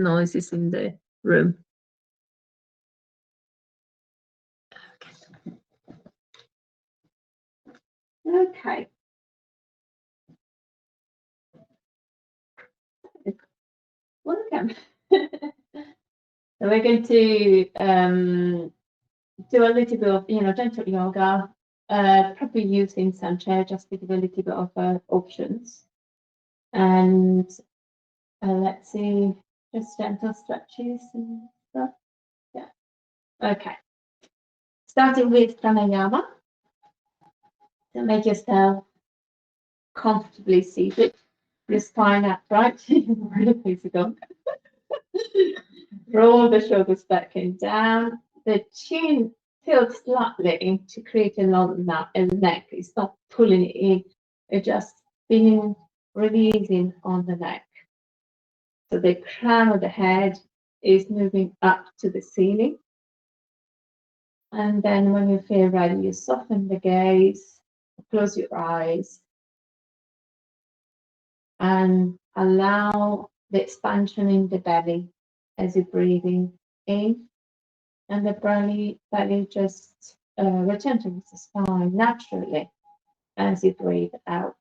noises in the room. Okay. Welcome. So we're going to do a little bit of, gentle yoga, probably using some chair just to give a little bit of options. And let's see, just gentle stretches and stuff. Yeah. Okay. Starting with pranayama. So make yourself comfortably seated. Your spine upright. Really physical. Roll the shoulders back and down. The chin tilts slightly to create a long neck. It's not pulling it in. It's just spinning, releasing on the neck. So the crown of the head is moving up to the ceiling. And then when you feel ready, you soften the gaze, close your eyes, and allow the expansion in the belly as you're breathing in, and the belly just return towards the spine naturally as you breathe out.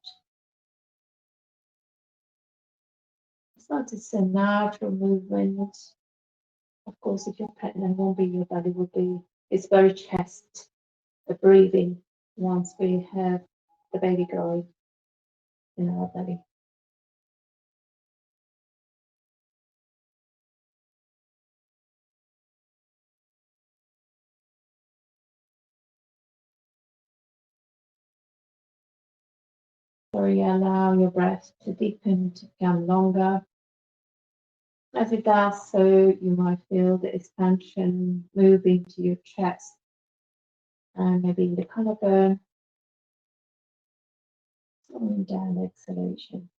So it's a natural movement. Of course, if you're pregnant, won't be your belly will be. It's very chest, the breathing once we have the baby growing in our belly. So you allow your breath to deepen, to become longer. As it does so, you might feel the expansion moving to your chest and maybe the collarbone, slowing down the exhalation.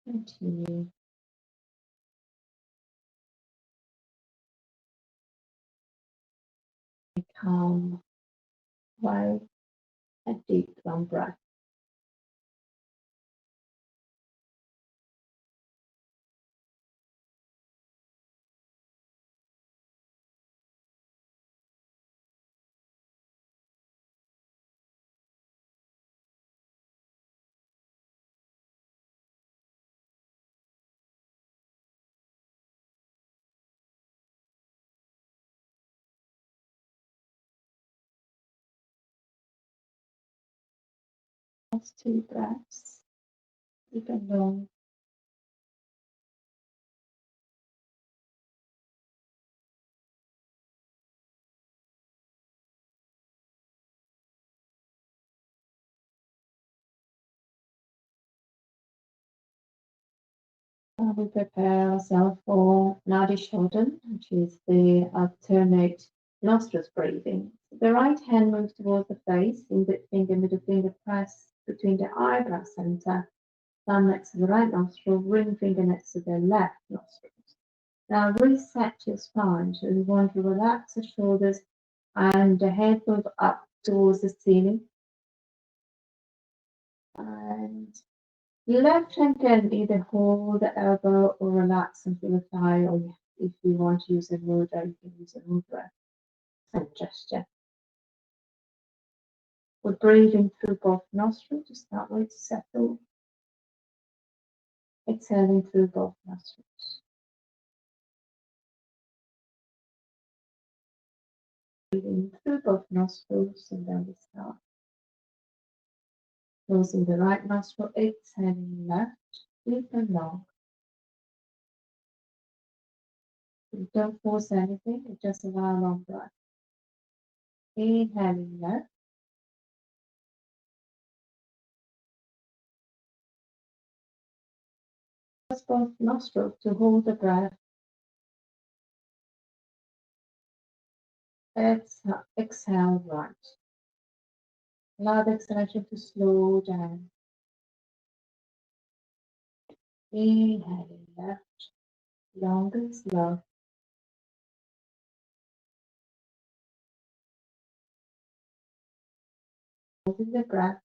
Continue. Calm, wide, and deep long breath. Last 2 breaths, deep and long. We prepare ourselves for Nadi Shodhan, which is the alternate nostrils breathing. The right hand moves towards the face, middle finger press between the eyebrow center, thumb next to the right nostril, ring finger next to the left nostril. Now reset your spine. So you want to relax the shoulders and the head move up towards the ceiling. And left hand can either hold the elbow or relax into the thigh, or if you want to use a mudra, you can use a mudra and gesture. We're breathing through both nostrils to start with, settle. Exhaling through both nostrils. Breathing through both nostrils, and then we start. Closing the right nostril, exhaling left, deep and long. You don't force anything, you just allow a long breath. Inhaling left. Close both nostrils to hold the breath. Exhale right. Allow the exhalation to slow down. Inhaling left, long and slow. Holding the breath.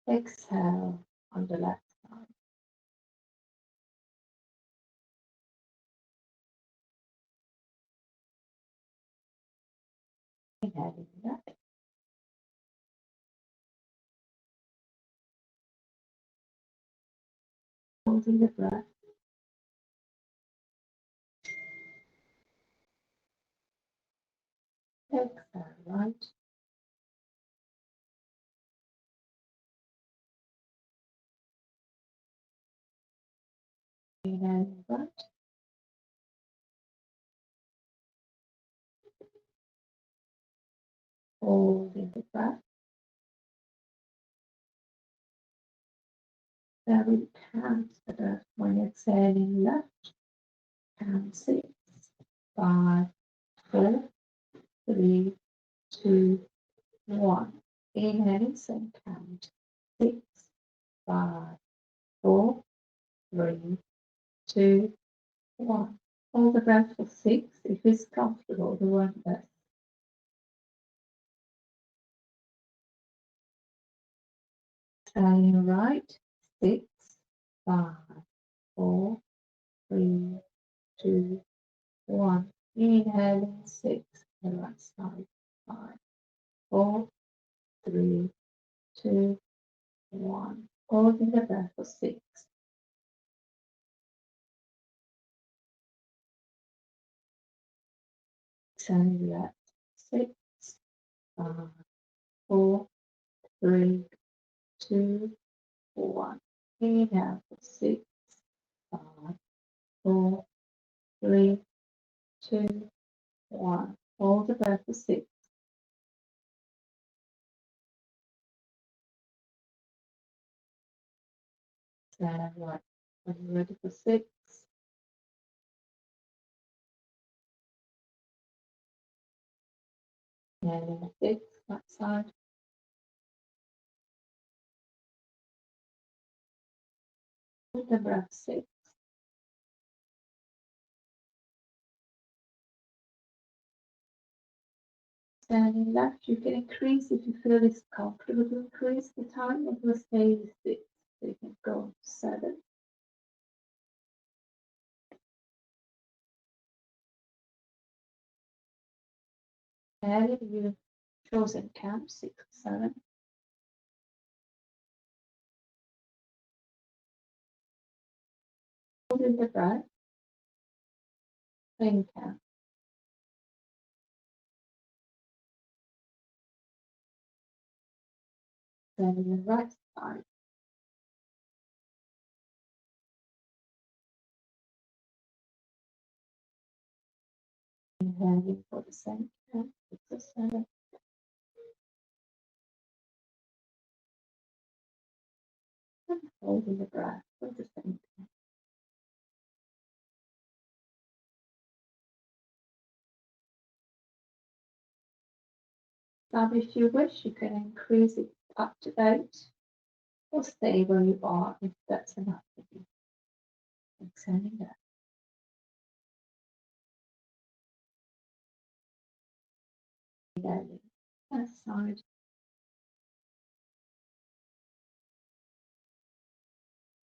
Exhale on the left side. Inhaling that. Holding the breath. Exhale right. Inhaling right. Holding the breath. That will count the breath when exhaling left. Count 6, 5, 4, 3, 2, 1. Inhaling, same count. 6, 5, 4, 3, 2, 1. Hold the breath for 6. If it's comfortable, the one breath. Turning right. 6, 5, 4, 3, 2, 1. Inhaling 6. The right side. 5, 4, 3, 2, 1. Holding the breath for 6. Turning left. 6, 5, 4, 3, 2, 1. Inhale for 6, 5, 4, 3, 2, 1. Hold the breath for 6. Turn right. When you're ready for 6. And 6, that side. Hold the breath 6. Turning left, you can increase if you feel it's comfortable to increase the time. It will stay with 6. So you can go 7. And if you've chosen count 6, 7. Holding the breath. Same count. Turning the right side. Inhaling for the same count. 6 or 7. And holding the breath for the same count. Now, if you wish, you can increase it up to 8 or stay where you are if that's enough for you. Exhaling that. Inhaling. Left side.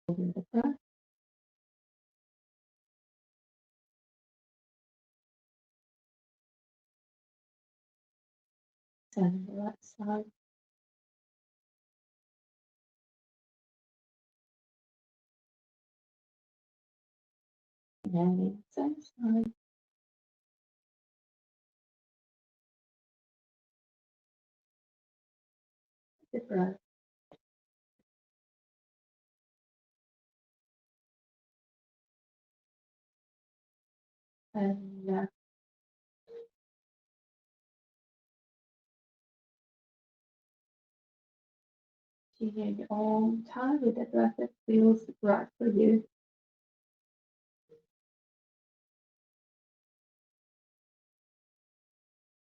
Holding the breath. Turning the right side. Inhaling. Same side. The breath. And in your own time with the breath that feels right for you.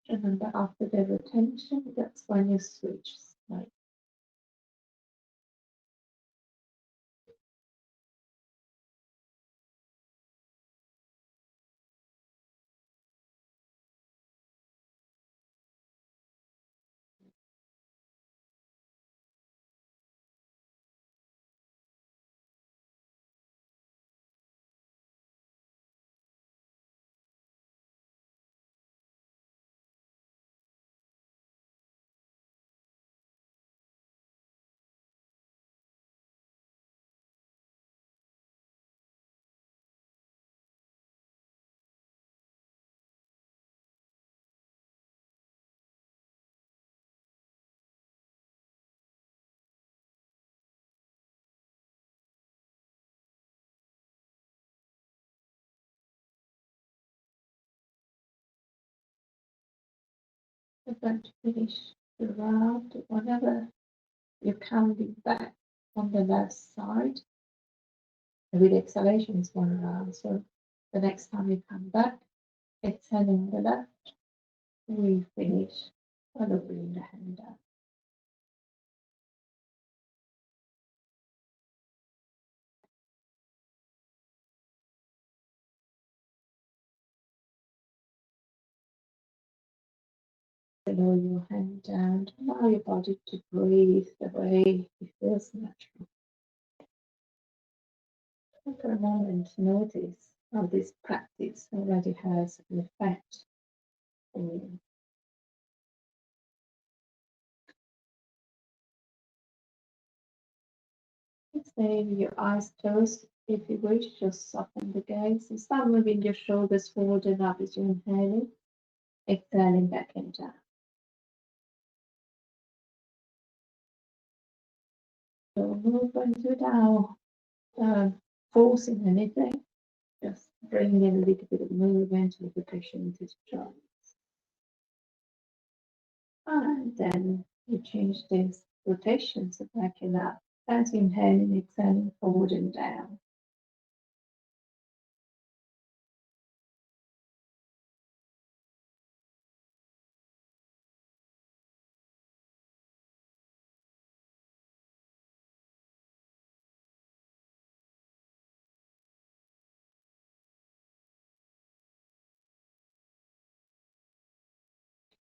Remember, after the retention, that's when you switch. Like We're going to finish the round whenever you're coming back on the left side. With exhalations one round. So the next time you come back, exhaling the left, we finish by bring the hand up. Lower your hand down, allow your body to breathe the way it feels natural. And for a moment, notice how this practice already has an effect on you. Stay with your eyes closed. If you wish, just soften the gaze and start moving your shoulders forward and up as you're inhaling, exhaling back and down. So movement without forcing anything, just bring in a little bit of movement and repetition into the joints. And then you change this rotation, so backing up as you inhale and exhaling forward and down.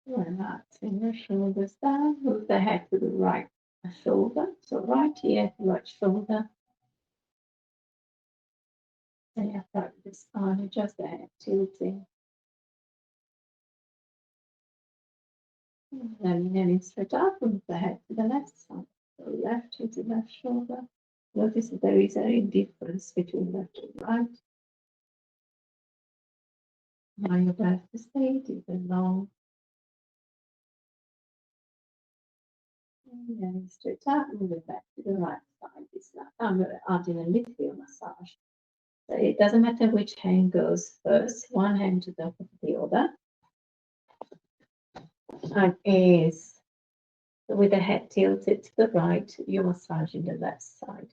Relaxing the shoulders down, move the head to the right shoulder. So right here, right shoulder. And you start with the spine, adjust the head, tilting. And then inhaling straight up, move the head to the left side. So left to the left shoulder. Notice that there is a difference between left and right. Now your breath to stay deep and long. And then straight up, move it back to the right side. This I'm adding a little bit of massage. So it doesn't matter which hand goes first, one hand to the top of the other. And is with the head tilted to the right, you're massaging the left side.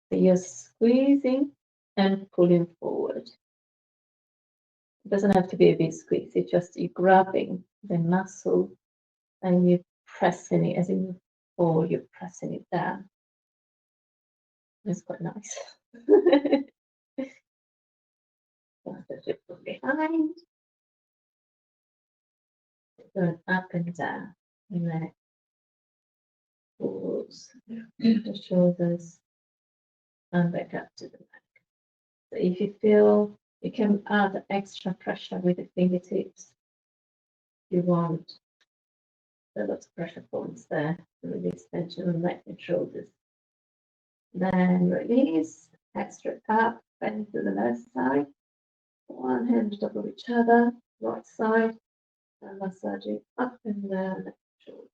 So you're squeezing and pulling forward. It doesn't have to be a big squeeze, it's just you grabbing the muscle and you're pressing it as you move forward, you're pressing it down. It's quite nice. Behind, going up and down, neck, pulls, the shoulders, and back up to the back. So if you feel you can add extra pressure with the fingertips, you want there are lots of pressure points there to release tension on neck and shoulders. Then release, extra up, bend to the left side, one hand over each other, right side, and massaging up and down neck and shoulders.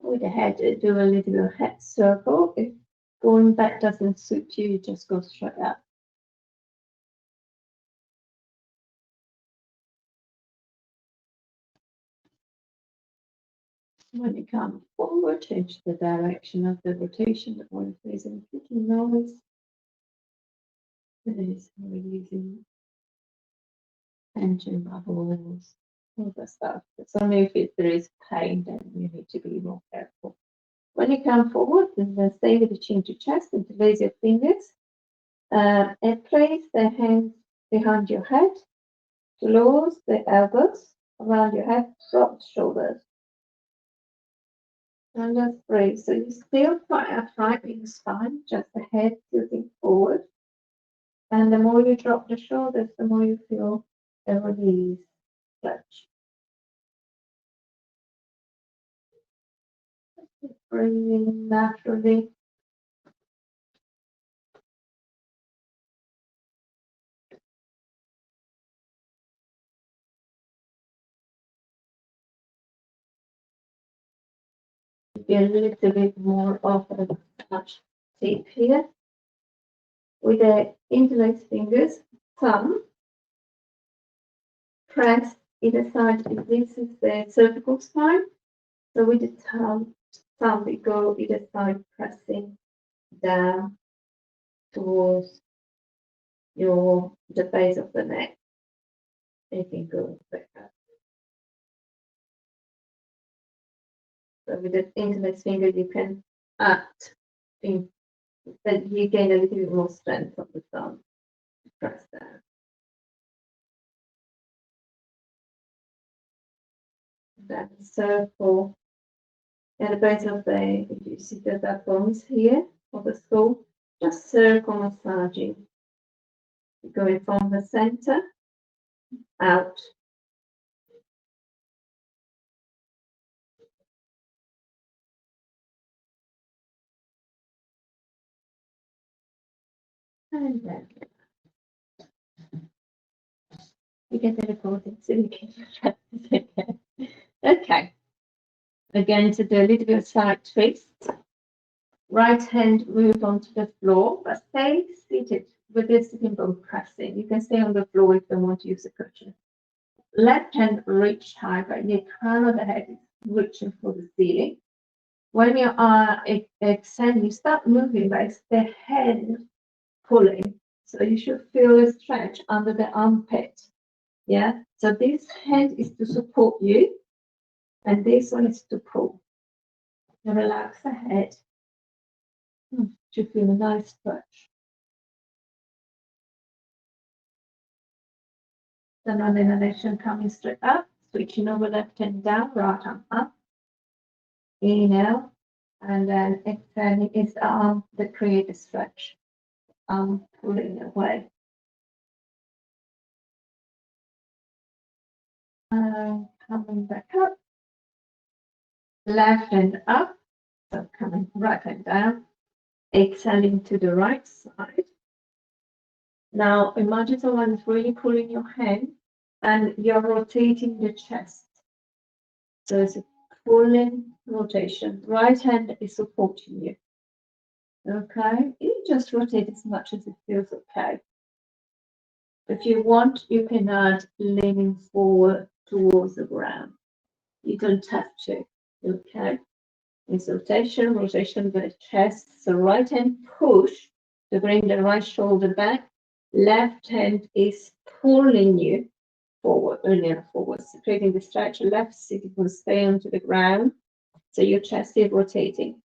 With the head, do a little head circle. If going back doesn't suit you, just go straight up. When you come forward, change the direction of the rotation, the point facing little noise. This releasing tension bubbles, all the stuff. It's only if there is pain, then you need to be more careful. When you come forward, then stay with the chin to chest and raise your fingers. And place the hands behind your head, close the elbows around your head, drop the shoulders. And just breathe. So you still quite upright in the spine, just the head tilting forward. And the more you drop the shoulders, the more you feel a release, stretch. Breathing naturally. Be a little bit more of a touch tape here. With the interlaced fingers, thumb, press either side. This is the cervical spine. So with the thumb we go either side, pressing down towards the base of the neck. You can go back up. So with the interlaced finger, you can act in that you gain a little bit more strength of the thumb. Press down. Then circle at the base of the, if you see that bones here of the skull, just circle massaging, going from the center out. And then you get the recording so you can practice again. Okay. Again, to do a little bit of side twist. Right hand move onto the floor, but stay seated with the sitting bone pressing. You can stay on the floor if you don't want to use a cushion. Left hand reach high, but the crown of the head is reaching for the ceiling. When you are extending, you start moving, but it's the head pulling. So you should feel a stretch under the armpit. Yeah. So this hand is to support you, and this one is to pull. You relax the head. You feel a nice stretch. Then on inhalation, coming straight up, switching over left hand down, right arm up. Inhale, and then exhaling is the arm that creates a stretch. Pulling away. Coming back up. Left hand up, so coming right hand down. Exhaling to the right side. Now imagine someone is really pulling your hand and you're rotating the chest. So it's a pulling rotation. Right hand is supporting you. Okay, you just rotate as much as it feels okay. If you want, you can add leaning forward towards the ground. You don't have to. Okay. It's rotation of the chest. So right hand push to bring the right shoulder back. Left hand is pulling you forward, forward, creating the stretch. Left sitting will stay onto the ground. So your chest is rotating.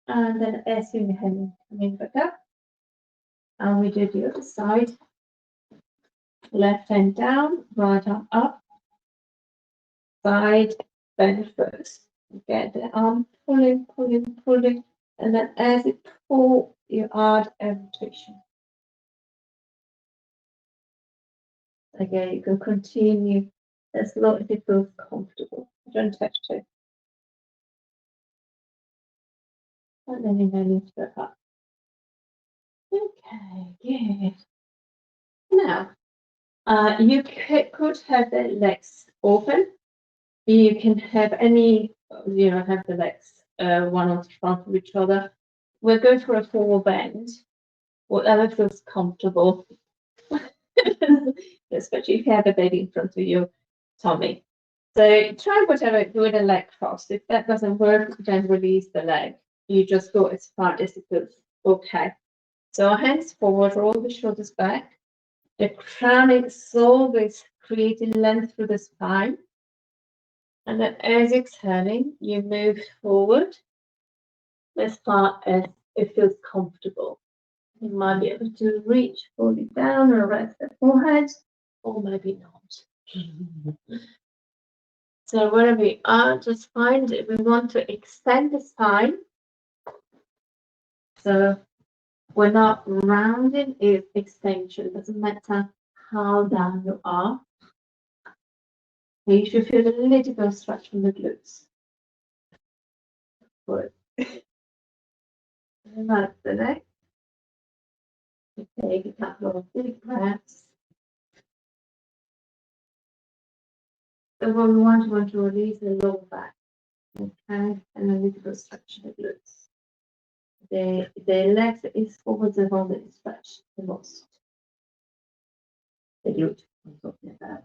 And then as you inhale, coming back up. And we do the other side. Left hand down, right arm up. Side bend first. Get the arm pulling, pulling, pulling. And then as it pulls, you add a rotation. Again, you can continue as long as it feels comfortable. You don't have to. And then inhaling back up. Okay, good. Now, you could have the legs open. You can have any, have the legs one on front of each other. We're going for a forward bend, whatever feels comfortable. Especially if you have a baby in front of your tummy. So try whatever with a leg cross. If that doesn't work, then release the leg. You just go as far as it goes. Okay. So hands forward, roll the shoulders back. The crown is always creating length through the spine. And then as exhaling, you move forward as far as it feels comfortable. You might be able to reach fully down or rest the forehead, or maybe not. So wherever we are, just find if we want to extend the spine. So we're not rounding, it's extension. Doesn't matter how down you are. You should feel a little bit of stretch from the glutes. Good. And that's the neck. Take a couple of big breaths. So what we want to release the lower back. Okay, and a little bit stretch the glutes. The legs is always the one that is stretched the most. The glute I'm talking about.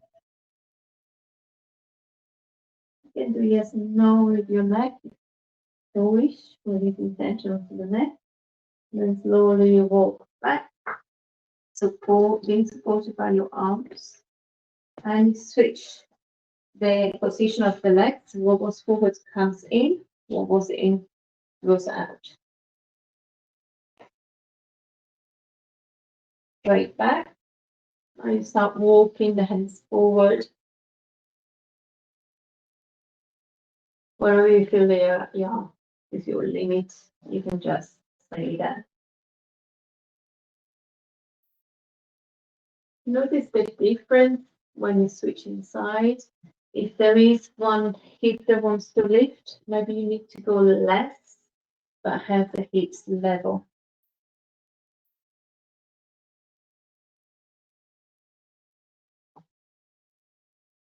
You can do yes and no with your neck. So wish with little tension onto the neck. Then slowly walk back. Being supported by your arms. And switch the position of the legs. What was forward comes in, what was in goes out. Straight back. And you start walking the hands forward. Wherever you feel there, yeah, is your limit, you can just stay there. Notice the difference when you switch inside. If there is one hip that wants to lift, maybe you need to go less, but have the hips level.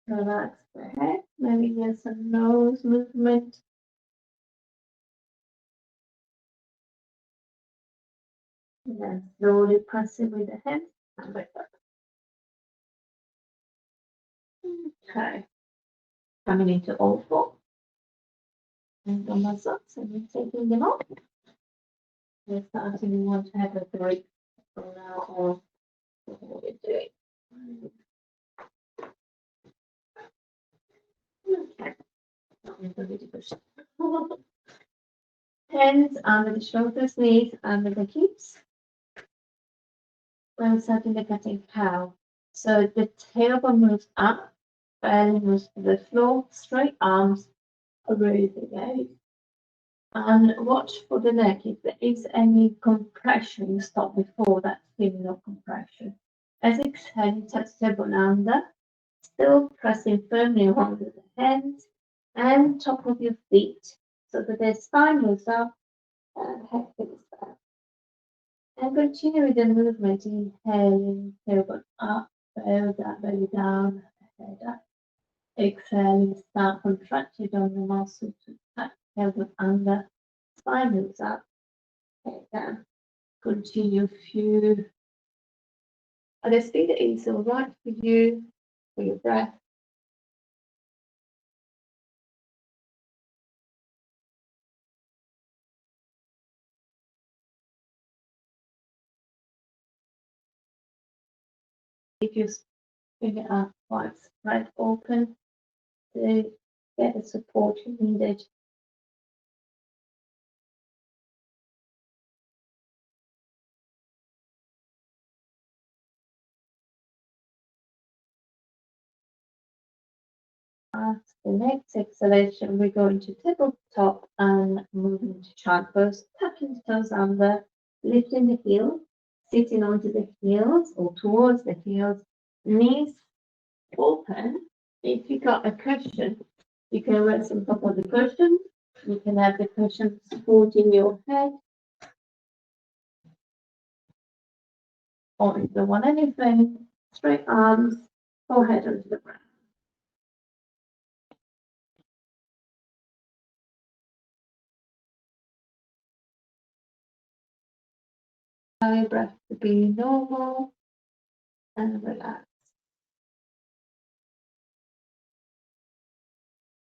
Relax the head, maybe there's some nose movement. And then slowly press it with the hands and back up. Okay. Coming into all four. And the muscles, and then taking them off. We're starting, we want to have a break from now on. What we're doing. Okay. Hands under the shoulders, knees under the hips. When starting the cutting cow. So the tailbone moves up, belly moves to the floor, straight arms, raising out. And watch for the neck. If there is any compression, you stop before that feeling of compression. As exhale, touch the bone under, still pressing firmly under the hands and top of your feet so that the spine moves up and head goes down. And continue with the movement, inhaling, tailbone up, belly down, head up. Exhaling, start contracted on the muscle to touch tailbone under, spine moves up, head down. Continue few. At the speed that is all right for you, for your breath. If you bring it up quite spread open to get the support you needed. After the next exhalation, we're going to tabletop and move into child pose, tucking the toes under, lifting the heel, sitting onto the heels or towards the heels, knees open. If you got a cushion, you can rest on top of the cushion. You can have the cushion supporting your head. Or if you want anything, straight arms, forehead onto the ground. Allow your breath to be normal and relax.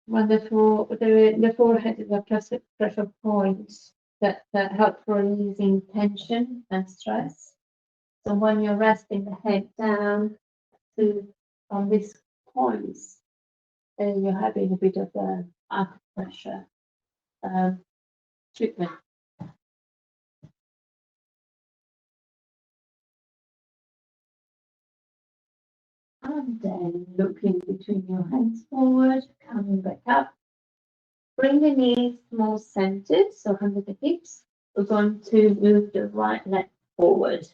When the forehead is a pressure point that help releasing tension and stress. So when you're resting the head down on these points, then you're having a bit of a acupressure treatment. And then looking between your hands forward, coming back up. Bring the knees more centered, so under the hips. We're going to move the right leg forward.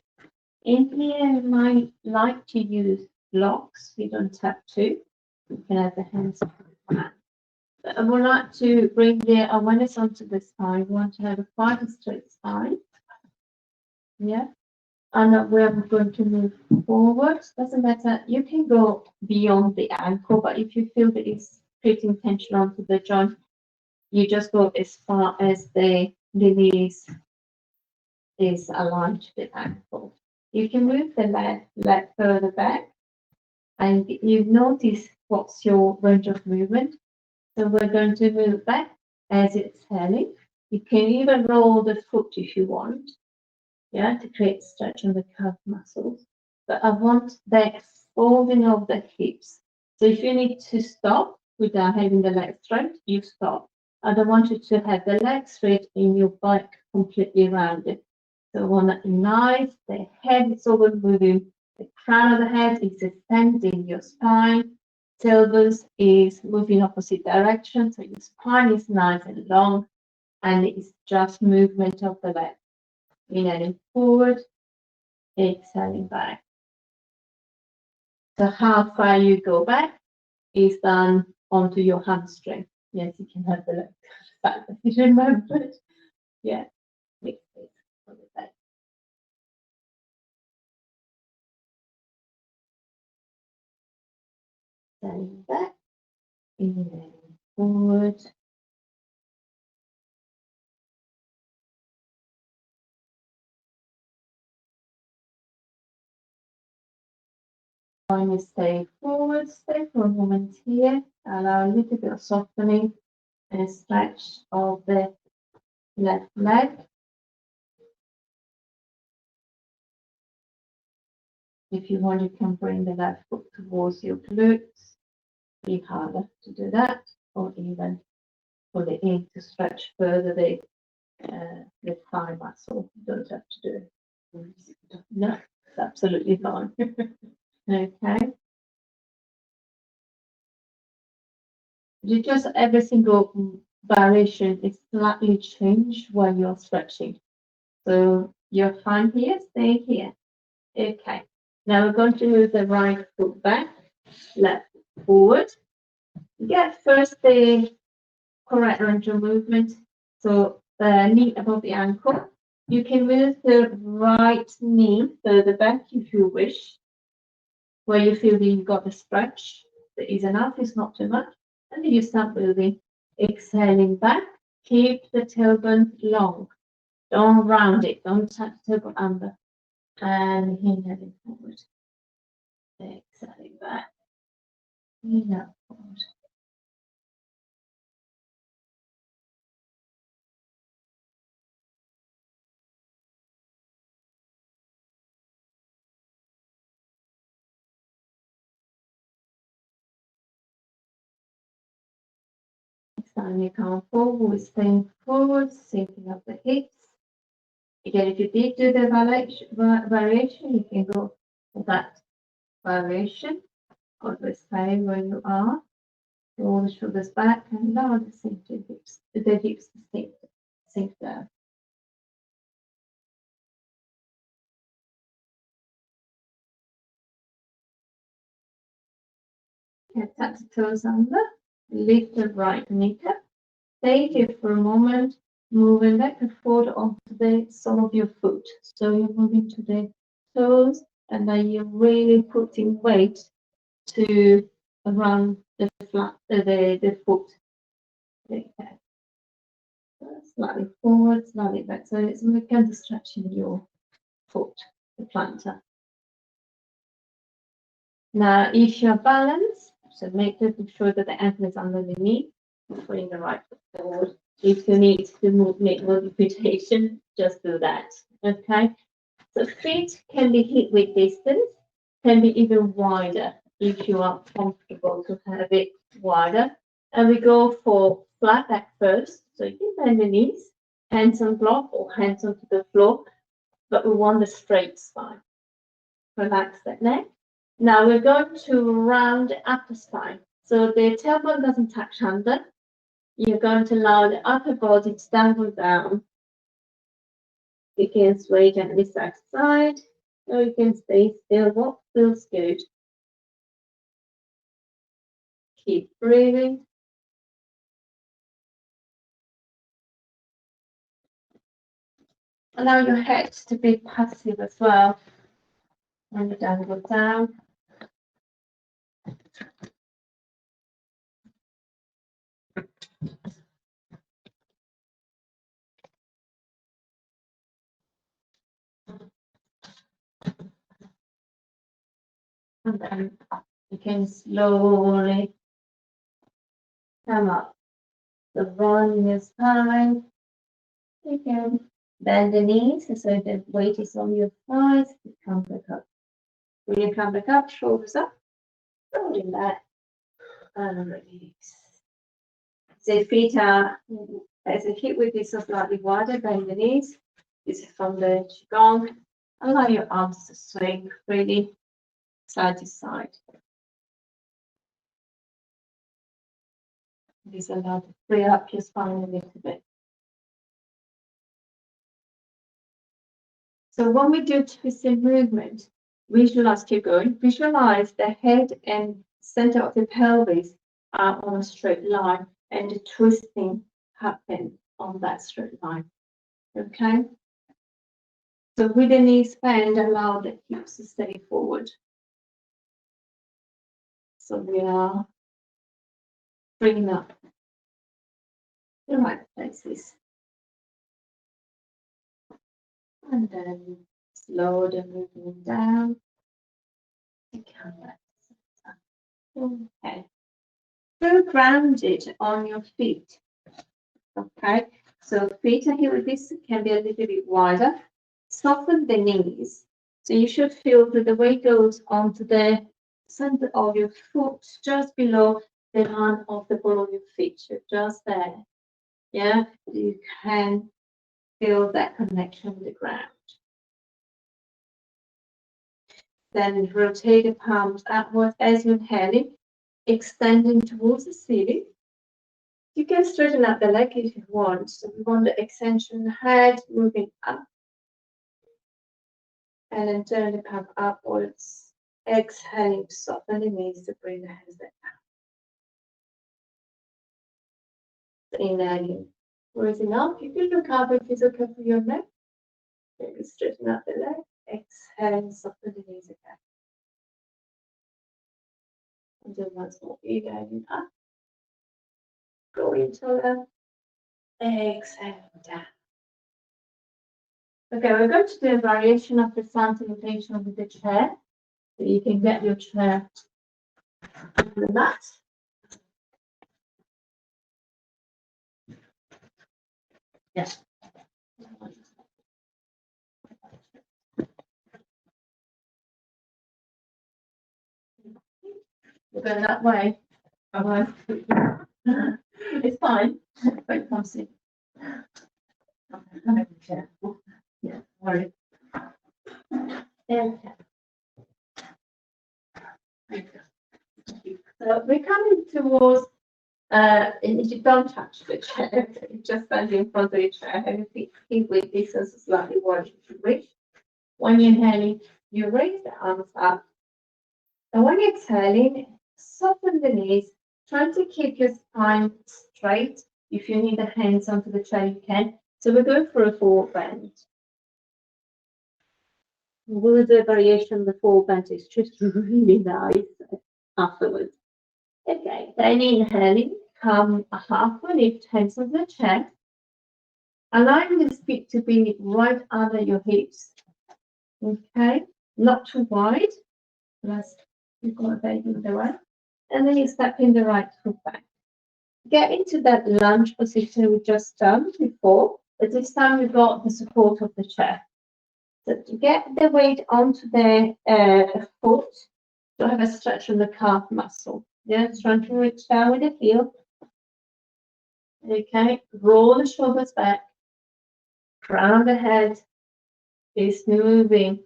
In here, you might like to use blocks. You don't have to. You can have the hands flat. But I would like to bring the awareness onto the spine. We want to have a quite a straight spine. Yeah. And we're going to move forward. Doesn't matter. You can go beyond the ankle, but if you feel that it's creating tension onto the joint, you just go as far as the knees is aligned to the ankle. You can move the leg further back, and you notice what's your range of movement. So we're going to move back as it's turning. You can even roll the foot if you want, yeah, to create stretch on the calf muscles. But I want the folding of the hips. So if you need to stop without having the leg straight, you stop. I don't want you to have the leg straight and your back completely rounded. So I want it nice, the head is always moving, the crown of the head is extending your spine, tailbone is moving opposite direction, so your spine is nice and long, and it's just movement of the leg. Inhaling forward, exhaling back. So how far you go back is done onto your hamstring. Yes, you can have the leg back if you remember it. Yeah, makes sense for the back. Exhaling back, inhaling forward. When you stay forward, stay for a moment here, allow a little bit of softening and stretch of the left leg. If you want, you can bring the left foot towards your glutes. Be harder to do that, or even pull it in to stretch further the thigh muscle. You don't have to do it. No, it's absolutely fine. Okay. You just every single variation is slightly changed while you're stretching. So you're fine here, stay here. Okay. Now we're going to move the right foot back, left forward. Get first the correct range of movement. So the knee above the ankle. You can move the right knee further back if you wish, where you feel that you've got the stretch. That is enough, it's not too much. And then you start moving, exhaling back. Keep the tailbone long. Don't round it, don't tuck the tailbone under. And inhaling forward. Exhaling back. Inhale forward. Next time you come forward, we're staying forward, sinking up the hips. Again, if you did do the variation, you can go for that variation. Always stay where you are. Roll the shoulders back and lower the hips sink down. Tuck the toes under. Lift the right knee up. Stay here for a moment, moving back and forth onto the sole of your foot. So you're moving to the toes, and then you're really putting weight to around the flat, the foot. Okay. Slightly forward, slightly back. So it's kind of stretching your foot, the plantar. Now, if you're balanced, so make sure that the ankle is under the knee, putting the right foot forward. If you need to make modification, just do that. Okay. So feet can be hip width distance, can be even wider if you are comfortable to have it wider. And we go for flat back first. So you can bend the knees, hands on block or hands onto the floor, but we want the straight spine. Relax that neck. Now we're going to round the upper spine. So the tailbone doesn't touch under. You're going to allow the upper body to dangle down. You can sway gently side to side, or you can stay still. What feels good? Keep breathing. Allow your head to be passive as well. And you dangle down. And then you can slowly come up. So rolling your spine. You can bend the knees so the weight is on your thighs. Come back up. When you come back up, shoulders up, rolling back, and release. So feet are, as the hip width is slightly wider, bend the knees. This is from the Qigong. Allow your arms to swing freely side to side. This allows to free up your spine a little bit. So when we do twisted movement, visualize, keep going, visualize the head and center of the pelvis are on a straight line and the twisting happens on that straight line. Okay? So with the knees bend, allow the hips to stay forward. So we are bringing up the right places. And then slow the movement down. And come back. Okay. Feel grounded on your feet. Okay. So feet are here with this can be a little bit wider. Soften the knees. So you should feel that the weight goes onto the center of your foot, just below the line of the ball of your feet. So just there. Yeah. You can feel that connection with the ground. Then rotate the palms upwards as you're inhaling, extending towards the ceiling. You can straighten out the leg if you want. So we want the extension head moving up. And then turn the palm upwards. Exhaling, soften the knees to bring the hands down. Inhaling, raising up. You can look up if it's okay for your neck. Maybe straighten out the leg. Exhale, soften the knees again. And then once more, inhaling up. Going to the exhale down. Okay, we're going to do a variation of the sun salutation with the chair. So you can get your chair on the mat. Yes. We're going that way. Otherwise, it's fine. But come see. Yeah, worry. Okay. So we're coming towards, and you don't touch the chair, you just stand in front of the chair, have your feet with this as slightly wider if you wish. When you're inhaling, you raise the arms up. And when you're exhaling, soften the knees, trying to keep your spine straight. If you need the hands onto the chair, you can. So we're going for a forward bend. We'll do a variation. The forward bend is just really nice afterwards. Okay, then inhaling, come halfway, lift hands on the chest. Allowing the feet to be right under your hips. Okay, not too wide. Plus, you've got a baby in the way. And then you step in the right foot back. Get into that lunge position we just done before, but this time we've got the support of the chair. So to get the weight onto the foot, you'll have a stretch on the calf muscle. Yeah, trying to reach down with the heel. Okay, roll the shoulders back, crown the head is moving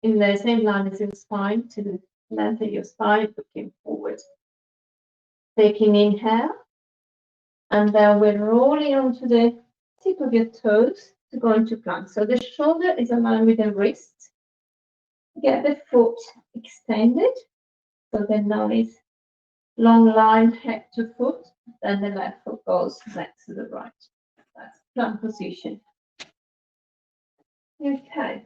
in the same line as your spine to the length of your spine, looking forward. Taking inhale, and then we're rolling onto the tip of your toes to go into plank. So the shoulder is aligned with the wrist. Get the foot extended, so the nice long line head to foot, then the left foot goes next to the right. That's plank position. Okay,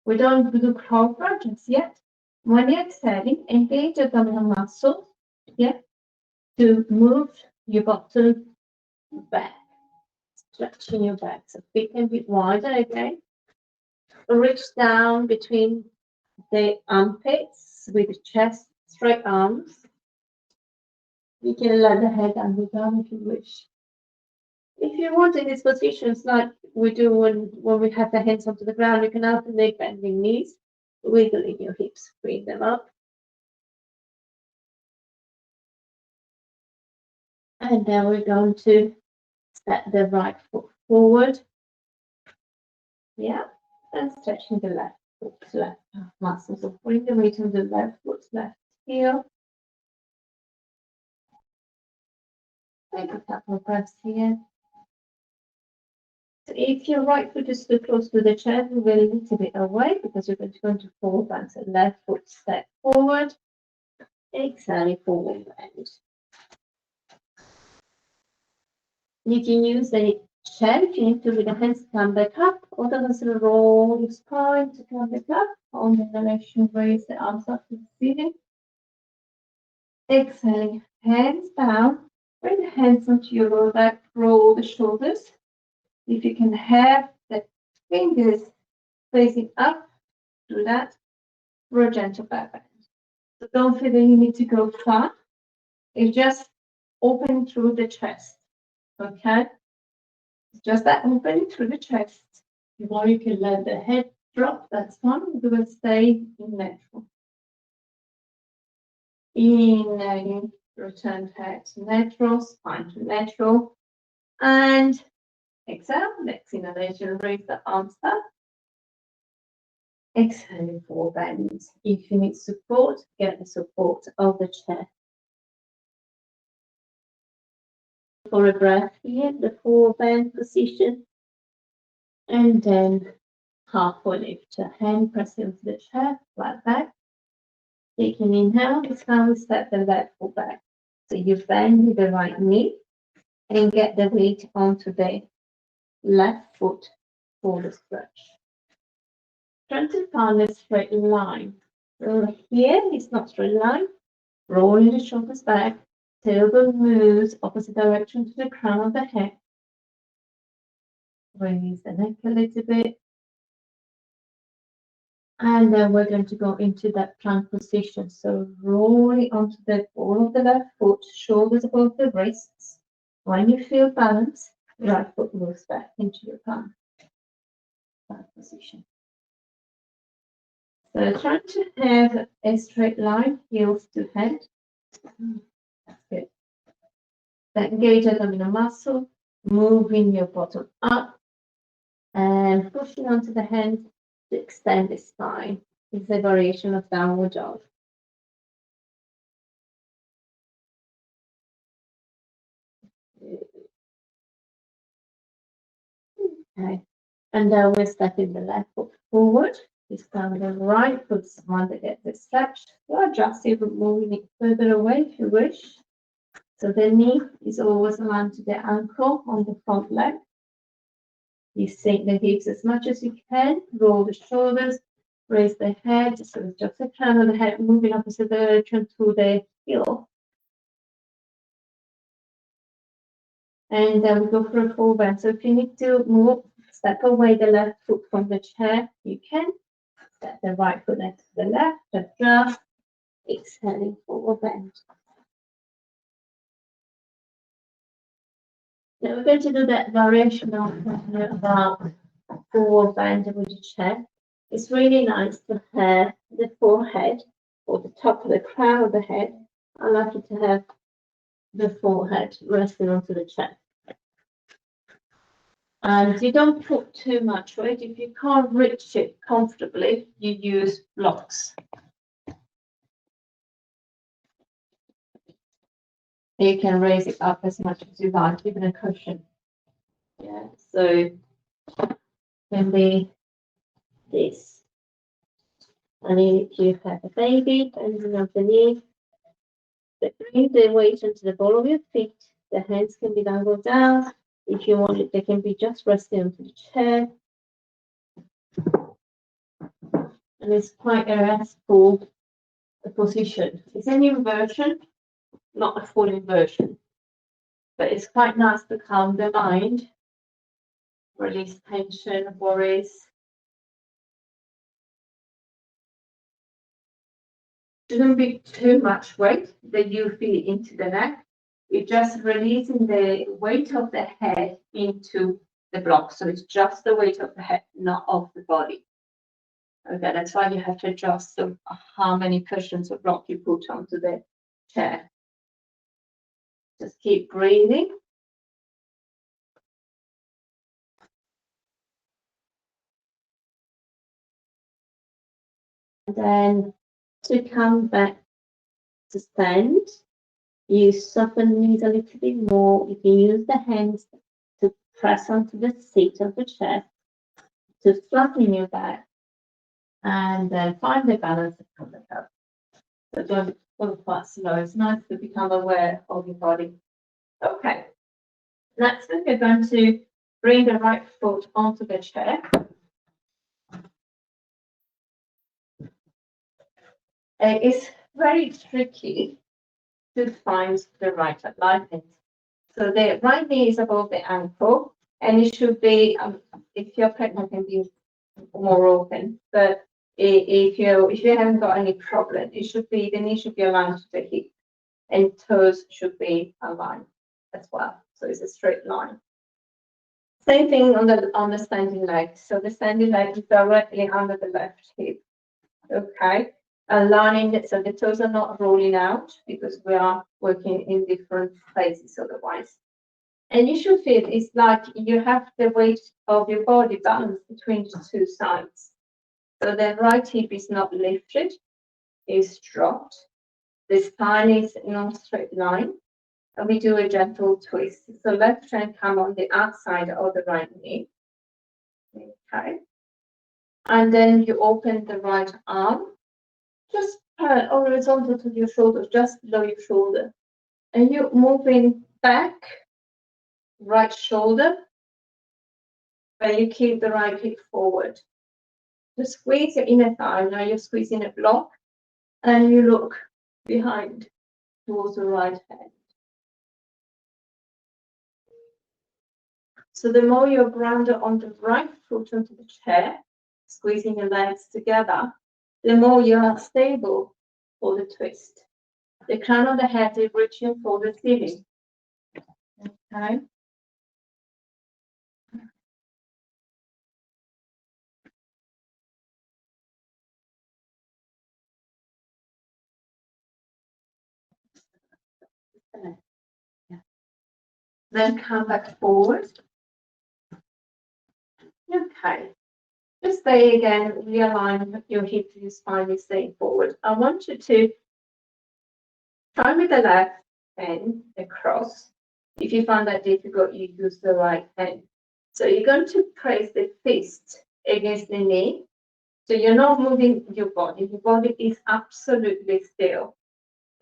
we don't do cobra just yet. When you're exhaling, engage abdominal muscles, yeah, to move your bottom back, stretching your back. So feet can be wider again. Reach down between the armpits with the chest, straight arms. You can let the head angle down if you wish. If you want in these positions, like we do when we have the hands onto the ground, you can alternate bending knees, wiggling your hips, bring them up. And then we're going to step the right foot forward. Yeah, and stretching the left foot, left muscles. So bring the weight on the left foot, left heel. Take a couple of breaths here. So if your right foot is too close to the chest, move a little bit away because you're going to forward bend. So left foot step forward. Exhale, forward bend. You can use the chair if you need to with the hands to come back up, or the roll your spine to come back up. On the direction, raise the arms up to the ceiling. Exhaling, hands down. Bring the hands onto your lower back, roll the shoulders. If you can have the fingers facing up, do that for a gentle back bend. So don't feel that you need to go far. It's just open through the chest. Okay? It's just that opening through the chest. Or you can let the head drop, that's fine. We will stay in natural. Inhaling, return head to natural, spine to natural. And exhale, next inhalation, raise the arms up. Exhaling, forward bend. If you need support, get the support of the chair. For a breath here, the forward bend position. And then halfway lift your hand, pressing into the chair, flat back. Take an inhale, this time we step the left foot back. So you bend with the right knee and get the weight onto the left foot for the stretch. Try to find a straight line. So here it's not straight line. Rolling the shoulders back, tailbone moves opposite direction to the crown of the head. Raise the neck a little bit. And then we're going to go into that plank position. So rolling onto the ball of the left foot, shoulders above the wrists. When you feel balance, right foot moves back into your palm. Plank position. So try to have a straight line, heels to head. That's good. Then engage abdominal muscle, moving your bottom up and pushing onto the hands to extend the spine. It's a variation of downward dog. Okay, and then we're stepping the left foot forward. This time the right foot's the one that gets the stretch. So adjust it, moving it further away if you wish. So the knee is always aligned to the ankle on the front leg. You sink the hips as much as you can, roll the shoulders, raise the head, so it's just the crown of the head moving opposite direction to the heel. And then we go for a full bend. So if you need to move, step away the left foot from the chair, you can. Step the right foot next to the left, adjust, exhaling forward bend. Now we're going to do that variation of about forward bend with the chair. It's really nice to have the forehead or the top of the crown of the head. I like it to have the forehead resting onto the chest. And you don't put too much weight. If you can't reach it comfortably, you use blocks. You can raise it up as much as you like, even a cushion. Yeah, so can be this. And if you have a baby bending up the knee, bring the weight into the ball of your feet. The hands can be dangled down. If you want it, they can be just resting onto the chair. And it's quite a restful position. It's an inversion, not a full inversion. But it's quite nice to calm the mind, release tension, worries. shouldn't be too much weight that you feel into the neck. You're just releasing the weight of the head into the block. So it's just the weight of the head, not of the body. Okay, that's why you have to adjust how many cushions or block you put onto the chair. Just keep breathing. And then to come back to stand, you soften the knees a little bit more. You can use the hands to press onto the seat of the chair to flatten your back and then find the balance from the top. So don't go quite slow. It's nice to become aware of your body. Okay. Next, we're going to bring the right foot onto the chair. It's very tricky to find the right alignment. So the right knee is above the ankle, and it should be, if you're pregnant, can be more open. But if you haven't got any problem, the knee should be aligned to the hip, and toes should be aligned as well. So it's a straight line. Same thing on the standing leg. So the standing leg is directly under the left hip. Okay, aligning it so the toes are not rolling out because we are working in different places otherwise. And you should feel it's like you have the weight of your body balanced between the two sides. So the right hip is not lifted, is dropped. The spine is in a straight line. And we do a gentle twist. So left hand come on the outside of the right knee. Okay. And then you open the right arm, just horizontal to your shoulders, just below your shoulder. And you're moving back, right shoulder, and you keep the right hip forward. Just squeeze your inner thigh. Now you're squeezing a block, and you look behind towards the right hand. So the more you're grounded on the right foot onto the chair, squeezing your legs together, the more you are stable for the twist. The crown of the head is reaching for the ceiling. Okay. Yeah. Then come back forward. Okay. Just stay again, realign your hip, your spine is staying forward. I want you to try with the left hand across. If you find that difficult, you use the right hand. So you're going to press the fist against the knee. So you're not moving your body. Your body is absolutely still.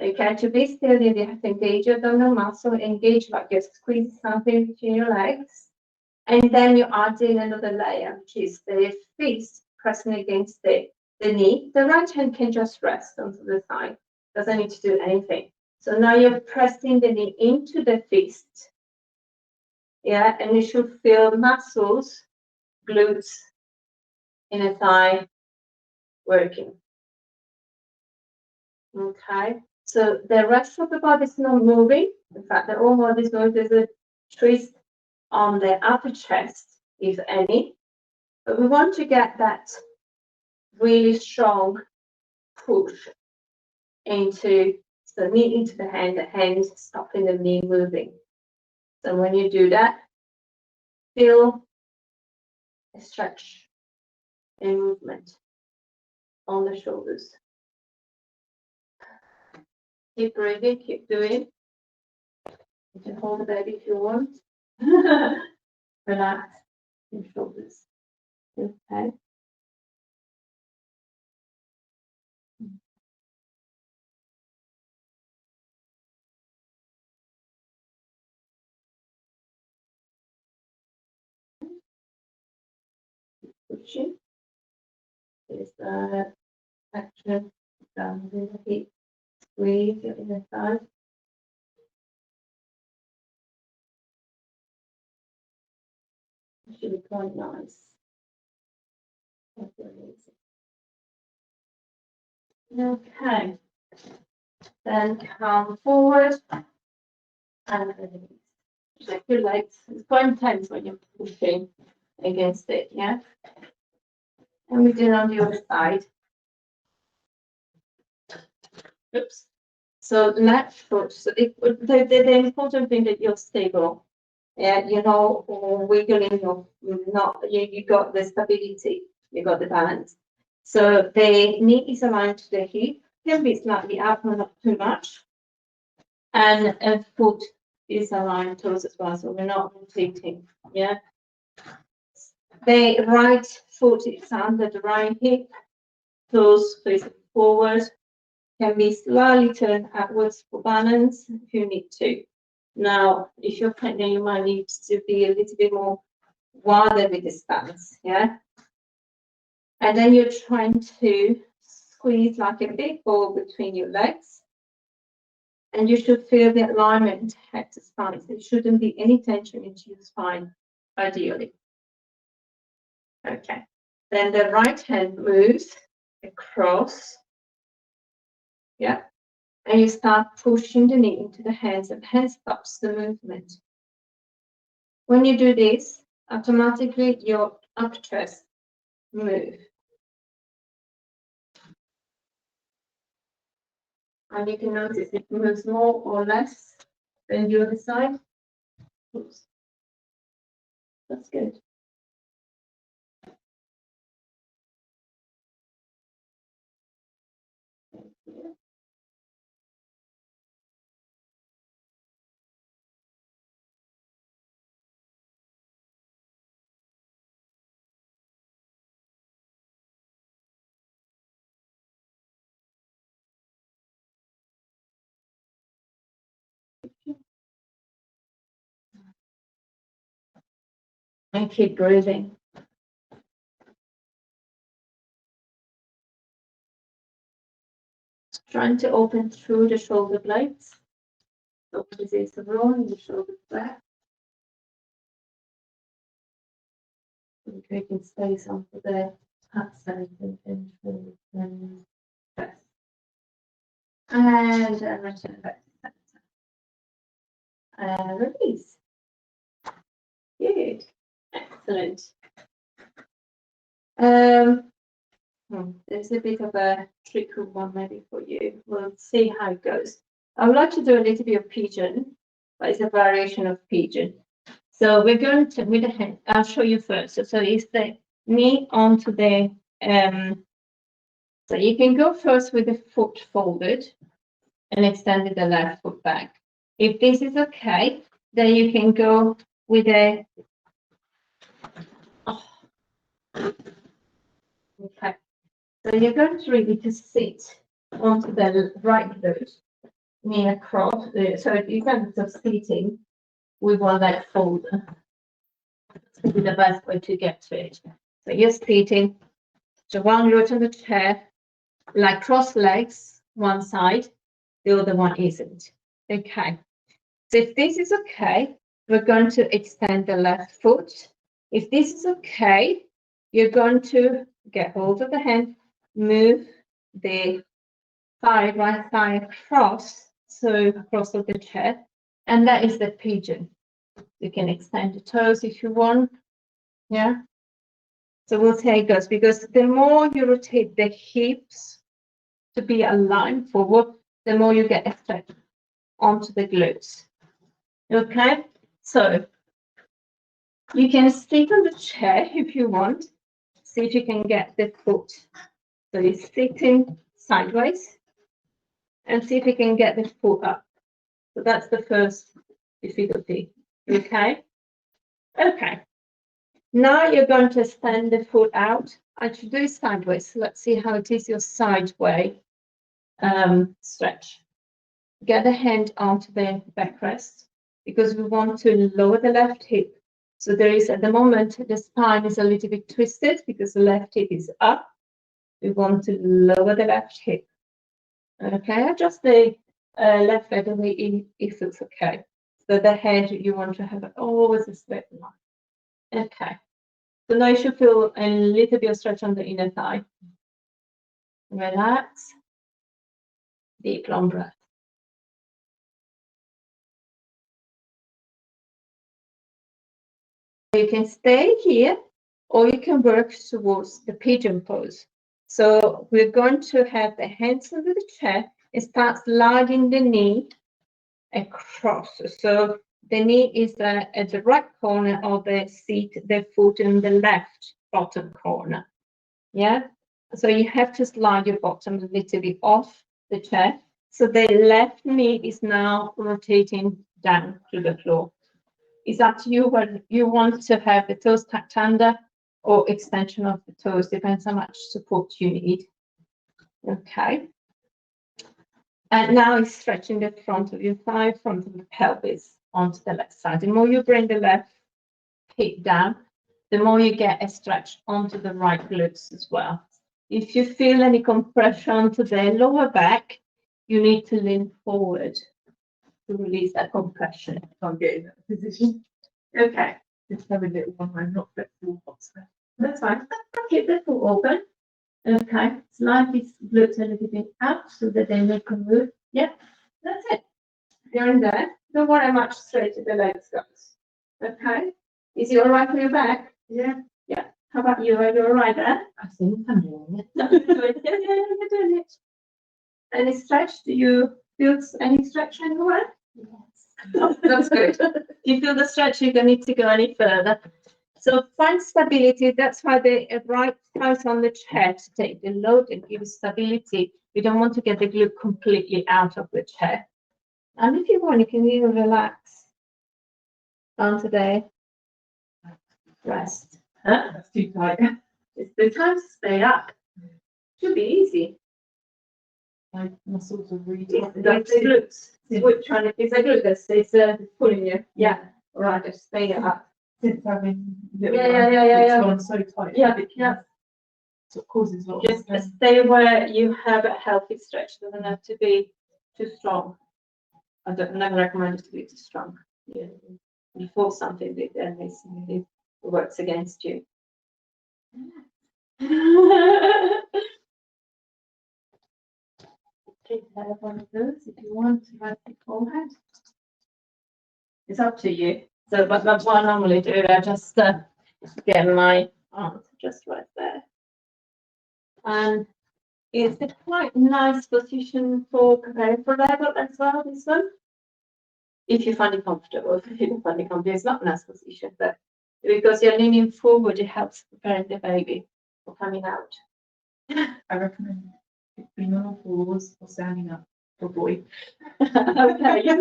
Okay, to be still, you have to engage your abdominal muscle, engage like you're squeezing something between your legs. And then you add in another layer, which is the fist pressing against the knee. The right hand can just rest onto the thigh, doesn't need to do anything. So now you're pressing the knee into the fist. Yeah, and you should feel muscles, glutes, inner thigh working. Okay, so the rest of the body is not moving. In fact, the whole body is moving. There's a twist on the upper chest, if any. But we want to get that really strong push into the knee into the hand stopping the knee moving. So when you do that, feel a stretch and movement on the shoulders. Keep breathing, keep doing. You can hold the baby if you want. Relax your shoulders. Okay. Pushing. Is the action down the hip. Squeeze your inner thigh. It should be quite nice. Okay. Then come forward and release. Check your legs. It's quite intense when you're pushing against it, yeah? And we do it on the other side. Oops. So left foot. So the important thing that you're stable. Yeah, you know, wiggling your not you got the stability, you got the balance. So the knee is aligned to the hip, can be slightly up, but not too much. And a foot is aligned toes as well, so we're not rotating. Yeah. The right foot is under the right hip, toes facing forward, can be slightly turned upwards for balance if you need to. Now, if you're pregnant, you might need to be a little bit more wider with the stance, yeah? And then you're trying to squeeze like a big ball between your legs. And you should feel the alignment head to spine. There shouldn't be any tension into your spine, ideally. Okay. Then the right hand moves across. Yeah. And you start pushing the knee into the hands, and the hand stops the movement. When you do this, automatically your upper chest move. And you can notice it moves more or less than the other side. Oops. That's good. And keep breathing. Trying to open through the shoulder blades. So this is the roll the shoulder back. And creating space onto the hat side and press. And return back to center. Release. Good. Excellent. There's a bit of a tricky one maybe for you. We'll see how it goes. I would like to do a little bit of pigeon, but it's a variation of pigeon. So we're going to, with the hand, I'll show you first. So it's the knee onto the, so you can go first with the foot folded and extended the left foot back. If this is okay, then you can go with a, okay. So you're going to really just sit onto the right foot, knee across. So you can just sitting with one leg folded. This is the best way to get to it. So you're sitting, so one foot on the chair, like cross legs, one side, the other one isn't. Okay. So if this is okay, we're going to extend the left foot. If this is okay, you're going to get hold of the hand, move the thigh, right thigh across, so across of the chair, and that is the pigeon. You can extend the toes if you want. Yeah. So we'll see how it goes, because the more you rotate the hips to be aligned forward, the more you get effect onto the glutes. Okay, so you can sit on the chair if you want. See if you can get the foot. So you're sitting sideways and see if you can get the foot up. So that's the first difficulty. Okay. Okay. Now you're going to extend the foot out. I should do it sideways. Let's see how it is your sideway stretch. Get the hand onto the backrest because we want to lower the left hip. So there is, at the moment, the spine is a little bit twisted because the left hip is up. We want to lower the left hip. Okay, adjust the left leg if it's okay. So the head, you want to have always a straight line. Okay. So now you should feel a little bit of stretch on the inner thigh. Relax. Deep long breath. You can stay here, or you can work towards the pigeon pose. So we're going to have the hands under the chair and start sliding the knee across. So the knee is at the right corner of the seat, the foot in the left bottom corner. Yeah. So you have to slide your bottom a little bit off the chair. So the left knee is now rotating down to the floor. It's up to you whether you want to have the toes tucked under or extension of the toes, depends how much support you need. Okay. And now it's stretching the front of your thigh, front of the pelvis onto the left side. The more you bring the left hip down, the more you get a stretch onto the right glutes as well. If you feel any compression to the lower back, you need to lean forward to release that compression. Can't get in that position. Okay, Just have a little one. I'm not flexible. that's fine. Keep the foot open. Okay, slide these glutes a little bit out so that they make a move. Yeah, that's it. You're in there. Don't worry how much straighter the legs goes. Okay, is it all right for your back? Yeah. Yeah. How about you? Are you all right there? I think I'm doing it. No, you're doing it. Yeah, you're doing it. Any stretch? Do you feel any stretch anywhere? Yes. Oh, that's good. If you feel the stretch, you don't need to go any further. So find stability. That's why the right thighs on the chair to take the load and give stability. We don't want to get the glute completely out of the chair. And if you want, you can even relax onto the rest. Huh? That's too tight. It's the time to stay up. Should be easy. My muscles are really It's the glutes. Which one is the glutes? It's pulling you. Yeah. All right, just stay up. Since having little Yeah. it's gone so tight. Yeah. So it causes a lot of Just pain. stay where you have a healthy stretch. Doesn't have to be too strong. I never recommend it to be too strong. Yeah. You force something big, then it works against you. Please have one of those if you want to have the forehead. It's up to you. So, but what I normally do, I just get my arms just right there. And it's a quite nice position for preparing for level as well, this one. If you find it comfortable, if you don't find it comfortable, it's not a nice position, but because you're leaning forward, it helps preparing the baby for coming out. I recommend being on all fours or standing up for a boy. Okay,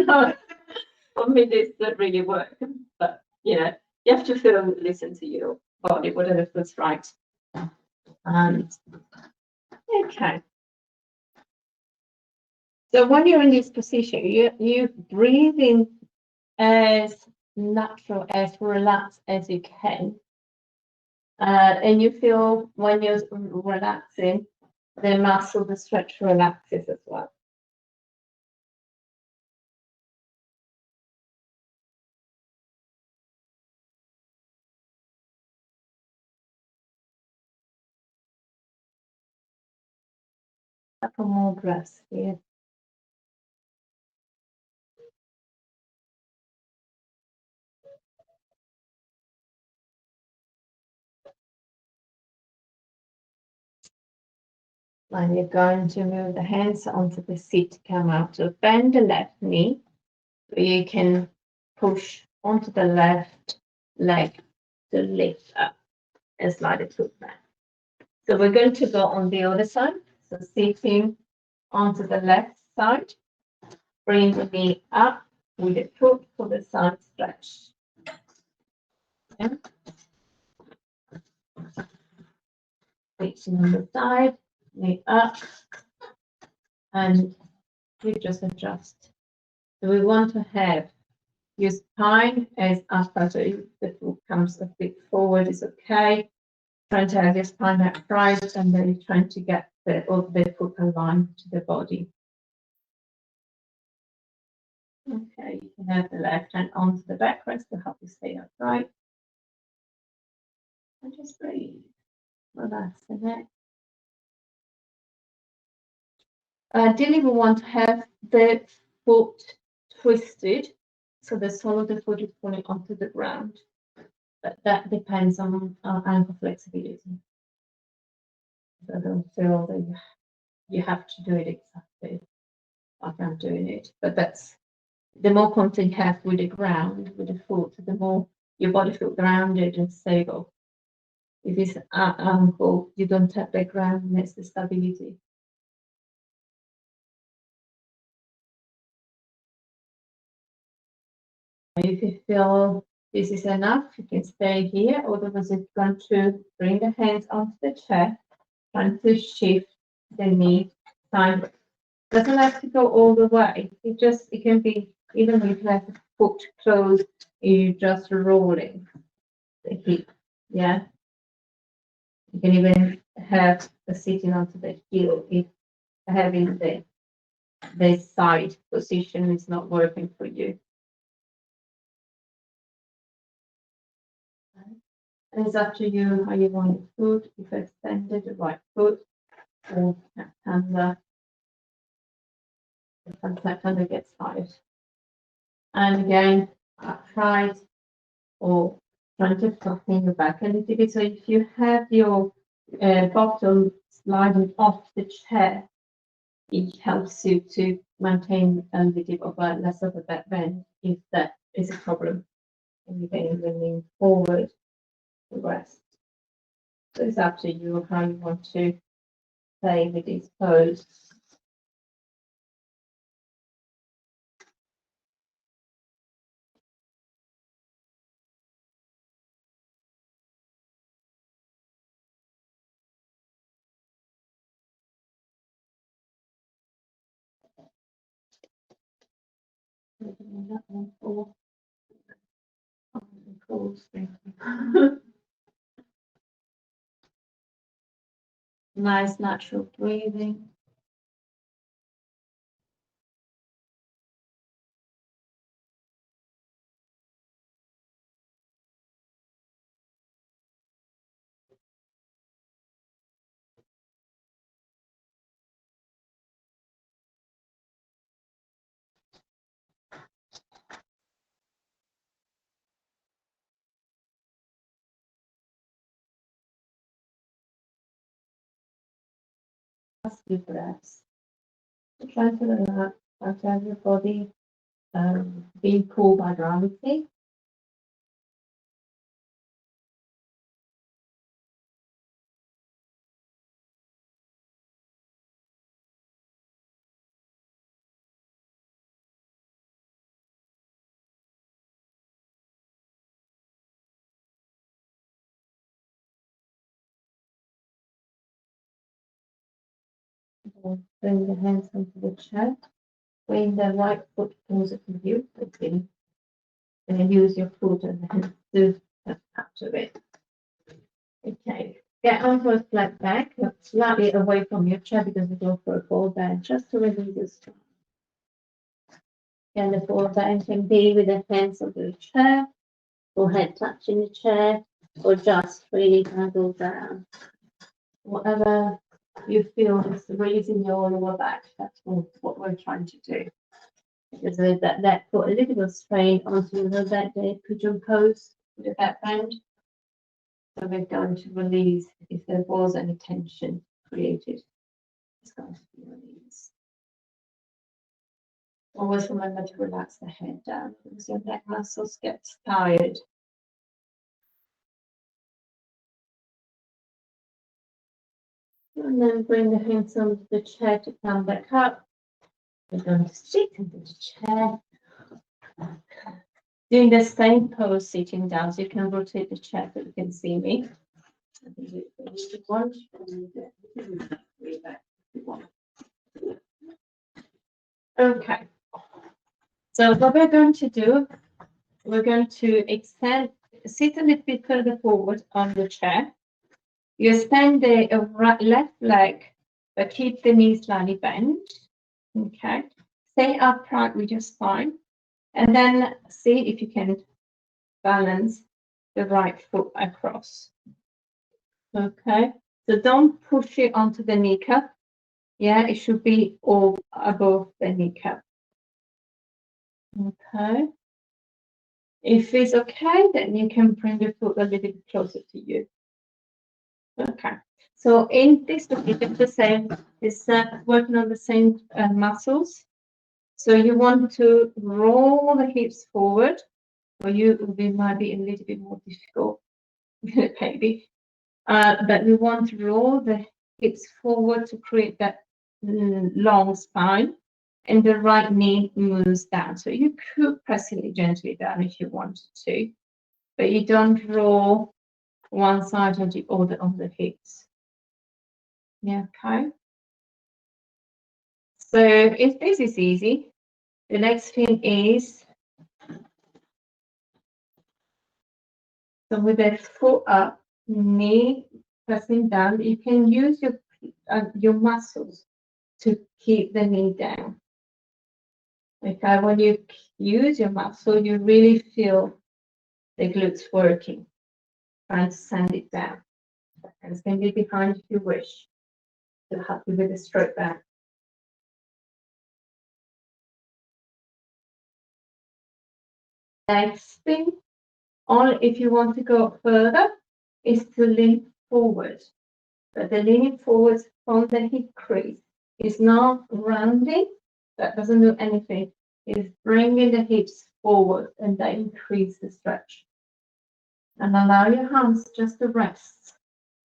for me, this doesn't really work, but you have to feel, listen to your body, whatever feels right. And okay. So when you're in this position, you breathe in as natural, as relaxed as you can. And you feel when you're relaxing, the muscle, the stretch relaxes as well. A couple more breaths here. And you're going to move the hands onto the seat to come out. So bend the left knee, so you can push onto the left leg to lift up and slide it foot back. So we're going to go on the other side. So sitting onto the left side, bring the knee up with the foot for the side stretch. Okay. Reaching on the side, knee up, and we just adjust. So we want to have your spine as upper, so if the foot comes a bit forward, is okay. Trying to have your spine upright, and then you're trying to get the foot aligned to the body. Okay, you can have the left hand onto the backrest to help you stay upright. And just breathe. Relax the neck. Ideally, we want to have the foot twisted, so the sole of the foot is falling onto the ground. but that depends on ankle flexibility. So I don't feel that you have to do it exactly like I'm doing it, but that's the more contact you have with the ground, with the foot, the more your body feels grounded and stable. If it's ankle, you don't have the groundness, the stability. If you feel this is enough, you can stay here, otherwise it's going to bring the hands onto the chair, trying to shift the knee side. Doesn't have to go all the way. It can be, even if you have the foot closed, you just rolling the hip. Yeah. You can even have a sitting onto the heel if having the side position is not working for you. And it's up to you how you want your foot, if extended the right foot or under. Sometimes under gets tired. And again, upright or trying to flatten your back a little bit. So if you have your bottom sliding off the chair, it helps you to maintain a little bit of a less of a back bend if that is a problem. And again, leaning forward, rest. So it's up to you how you want to play with these pose. That one for nice natural breathing. Deep breaths. Try to relax your body being pulled by gravity. Bring the hands onto the chair. Bring the right foot closer to you. Okay. And use your foot and hands to capture it. Okay. Get onto a flat back, slightly away from your chair because we go for a forward bend, just to release the strong. And the forward bend can be with the hands on the chair, or head touching the chair, or just really go down. Whatever you feel is raising your lower back, that's what we're trying to do. Because that put a little bit of strain onto the pigeon pose with the back bend. So we're going to release if there was any tension created. It's going to be released. Always remember to relax the head down because your neck muscles get tired. And then bring the hands onto the chair to come back up. We're going to sit into the chair. Doing the same pose sitting down, so you can rotate the chair so you can see me. Okay. So what we're going to do, we're going to extend, sit a little bit further forward on the chair. You extend the left leg, but keep the knees slightly bent. Okay. Stay upright with your spine. And then see if you can balance the right foot across. Okay. So don't push it onto the kneecap. Yeah, it should be all above the kneecap. Okay. If it's okay, then you can bring the foot a little bit closer to you. Okay. So in this position, the same is working on the same muscles. So you want to roll the hips forward. For you, it might be a little bit more difficult, maybe. But we want to roll the hips forward to create that long spine, and the right knee moves down. So you could press it gently down if you wanted to, but you don't roll one side or the other on the hips. Yeah, okay. So if this is easy, the next thing is, so with the foot up, knee pressing down, you can use your muscles to keep the knee down. Okay, when you use your muscle, you really feel the glutes working, trying to sand it down. And it's going to be behind if you wish to help you with the straight back. Next thing, if you want to go further, is to lean forward. But the leaning forward from the hip crease is not rounding, that doesn't do anything. It's bringing the hips forward, and that increases the stretch. And allow your hands just to rest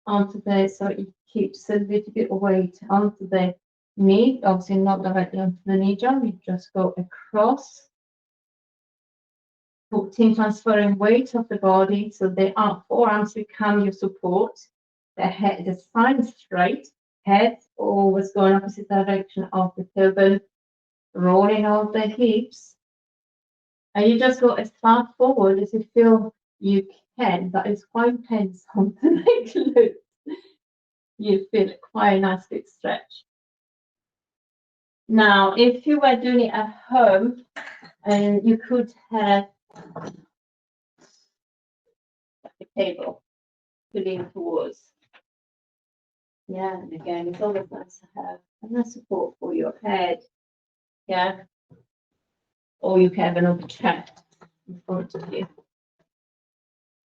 onto the, so it keeps a little bit of weight onto the knee, obviously not directly onto the knee joint, you just go across, putting transferring weight of the body, so the forearms become your support, the head, the spine straight, head always going opposite direction of the tailbone, rolling out the hips, and you just go as far forward as you feel you can, but it's quite tense on the glutes. You feel quite a nice big stretch. Now, if you were doing it at home, and you could have a table to lean towards. Yeah, and again, it's always nice to have enough support for your head. Yeah. Or you can have another chair in front of you.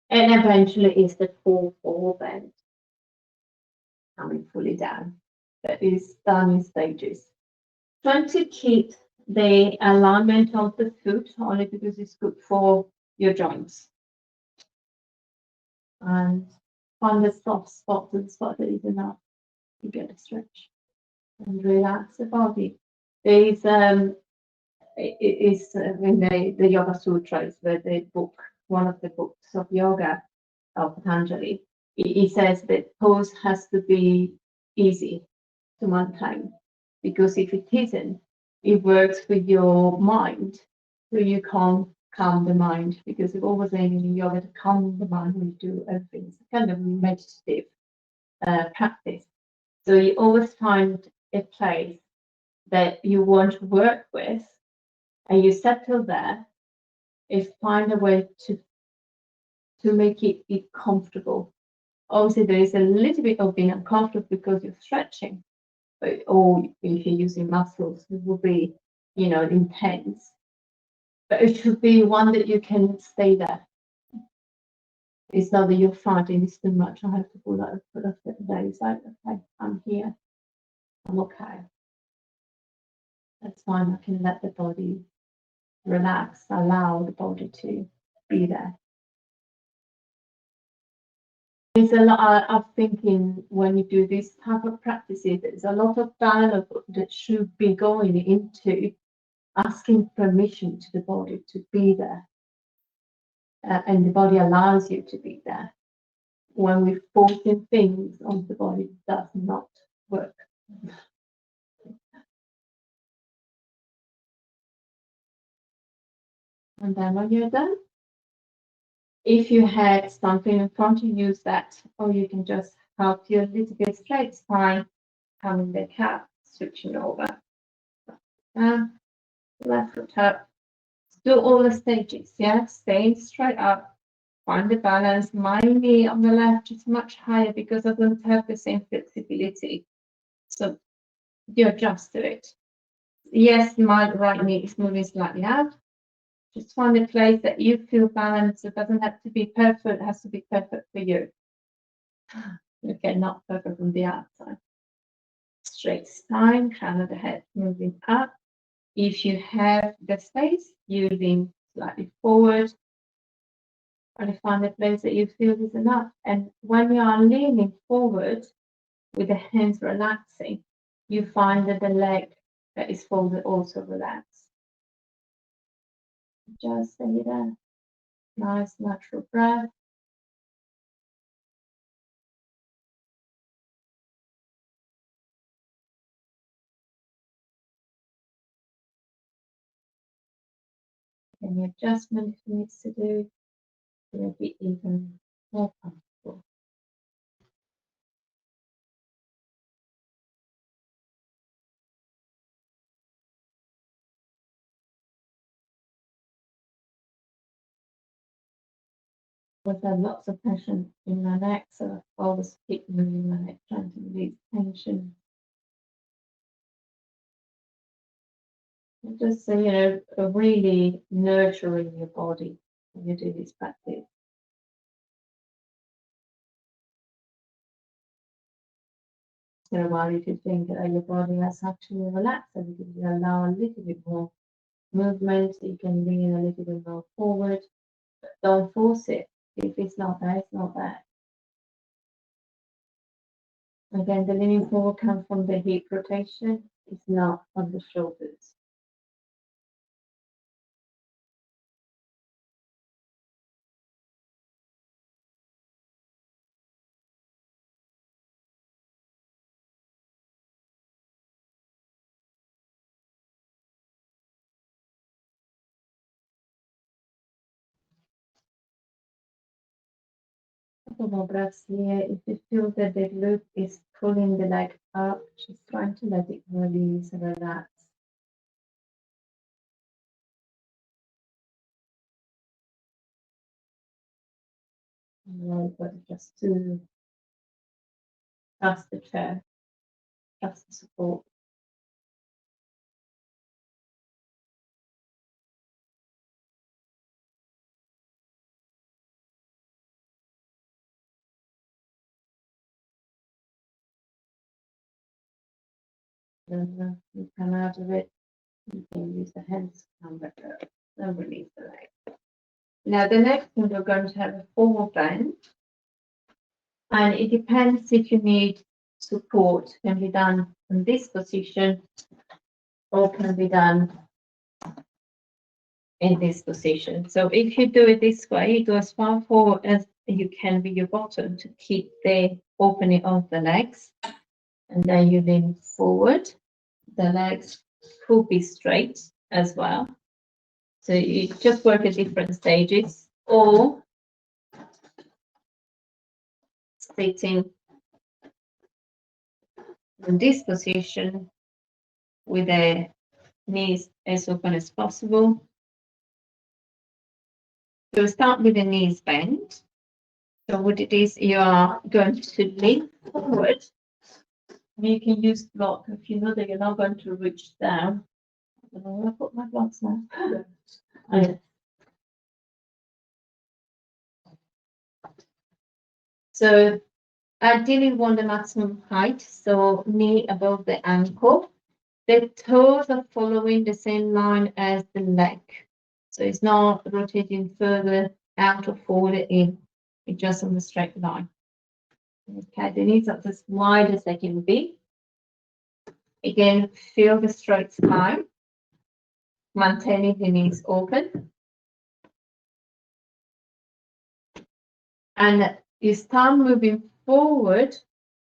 And eventually is the full forward bend. Coming fully down. That is done in stages. Trying to keep the alignment of the foot only because it's good for your joints. And find the soft spot, the spot that is enough to get a stretch. And relax the body. There is it is in the Yoga Sutras, where the book, one of the books of yoga of Patanjali, he says that pose has to be easy to maintain, because if it isn't, it works with your mind, so you can't calm the mind, because we're always aiming in yoga to calm the mind when you do everything. It's kind of meditative practice. So you always find a place that you want to work with, and you settle there, is find a way to make it comfortable. Obviously, there is a little bit of being uncomfortable because you're stretching, but or if you're using muscles, it will be, intense. But it should be one that you can stay there. It's not that you're fighting, it's too much, I have to pull off the day. It's like, okay, I'm here, I'm okay. That's fine, I can let the body relax, allow the body to be there. There's a lot of thinking when you do this type of practices, there's a lot of dialogue that should be going into asking permission to the body to be there. And the body allows you to be there. When we're forcing things on the body, it does not work. And then when you're done, if you had something in front, you use that, or you can just help you a little bit straight spine, coming the cat, switching over. Left foot up. Do all the stages, yeah? Stay straight up, find the balance. My knee on the left is much higher because I don't have the same flexibility. So you adjust to it. Yes, my right knee is moving slightly out. Just find a place that you feel balanced. It doesn't have to be perfect, it has to be perfect for you. Okay, not perfect from the outside. Straight spine, crown of the head moving up. If you have the space, you lean slightly forward. Try to find a place that you feel is enough. And when you are leaning forward with the hands relaxing, you find that the leg that is folded also relax. Just stay there. Nice natural breath. Any adjustment it needs to do to make it even more comfortable. I've had lots of tension in my neck, so I always keep moving my neck, trying to release tension. And just so you know, really nurturing your body when you do this practice. So while if you think that your body has actually relaxed, and you can allow a little bit more movement, you can lean a little bit more forward, but don't force it. If it's not there, it's not there. Again, the leaning forward comes from the hip rotation, it's not on the shoulders. Couple more breaths here. If you feel that the glute is pulling the leg up, just trying to let it release and relax. But just to trust the chair, trust the support. Then you come out of it, you can use the hands to come back up and release the leg. Now the next thing we're going to have a forward bend. And it depends if you need support, can be done in this position or can be done in this position. So if you do it this way, you go as far forward as you can with your bottom to keep the opening of the legs. And then you lean forward. The legs could be straight as well. So you just work at different stages, or sitting in this position with the knees as open as possible. So start with the knees bent. So what it is, you are going to lean forward. You can use block if you know that you're not going to reach down. I don't know where I put my blocks now. So ideally we want the maximum height, so knee above the ankle. The toes are following the same line as the leg. So it's not rotating further out or forward in, it's just on the straight line. Okay, the knees are as wide as they can be. Again, feel the straight spine, maintaining the knees open. And you start moving forward,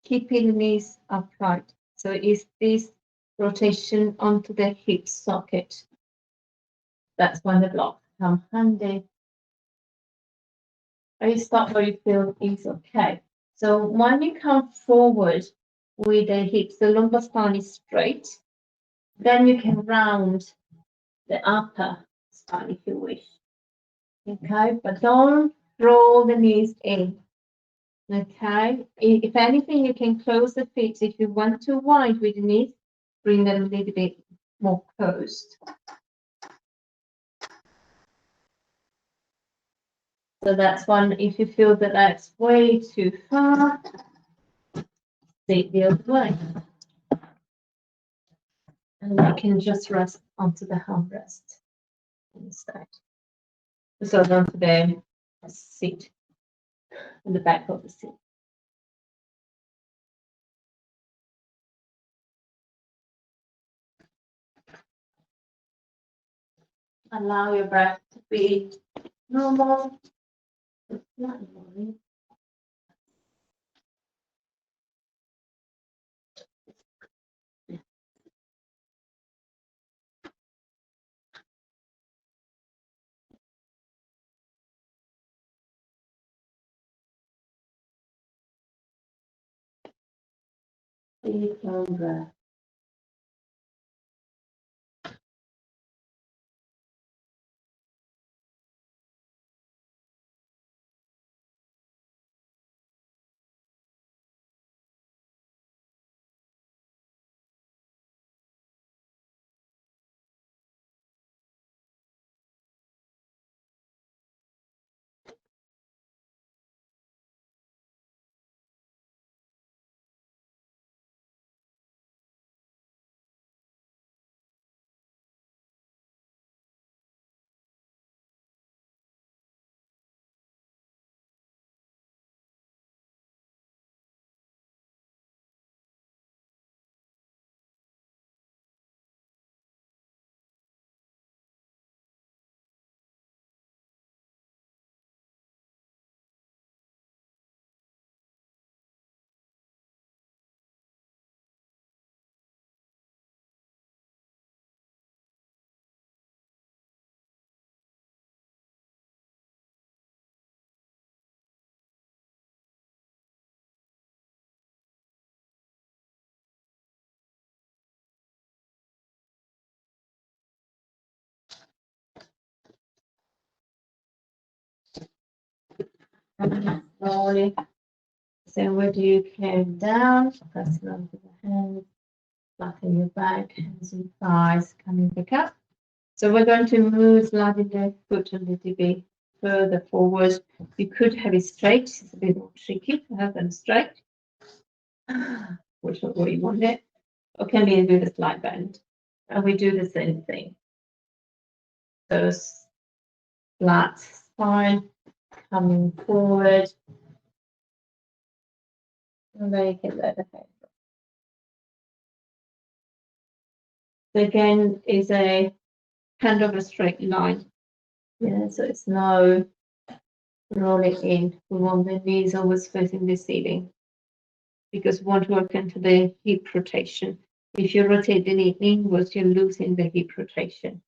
keeping the knees upright. So it's this rotation onto the hip socket. That's when the blocks come handy. And you start where you feel is okay. So when you come forward with the hips, the lumbar spine is straight, then you can round the upper spine if you wish. Okay, but don't roll the knees in. Okay, if anything, you can close the feet. If you want to wide with the knees, bring them a little bit more closed. So that's one. If you feel that that's way too far, seat the other way. And we can just rest onto the armrest instead. So onto the seat, in the back of the seat. Allow your breath to be normal. Not normal. Deep long breath. And slowly. So when you came down, pressing onto the hands, flatten your back, hands and thighs coming back up. So we're going to move sliding the foot a little bit further forward. You could have it straight, it's a bit more tricky to have them straight, which is what you want it. Or can be do the slight bend. And we do the same thing. So flat spine coming forward. And then you can let the head go. So again, is a kind of a straight line. Yeah, so it's no rolling in. We want the knees always facing the ceiling because we want to work into the hip rotation. If you rotate the knee inwards, you're losing the hip rotation.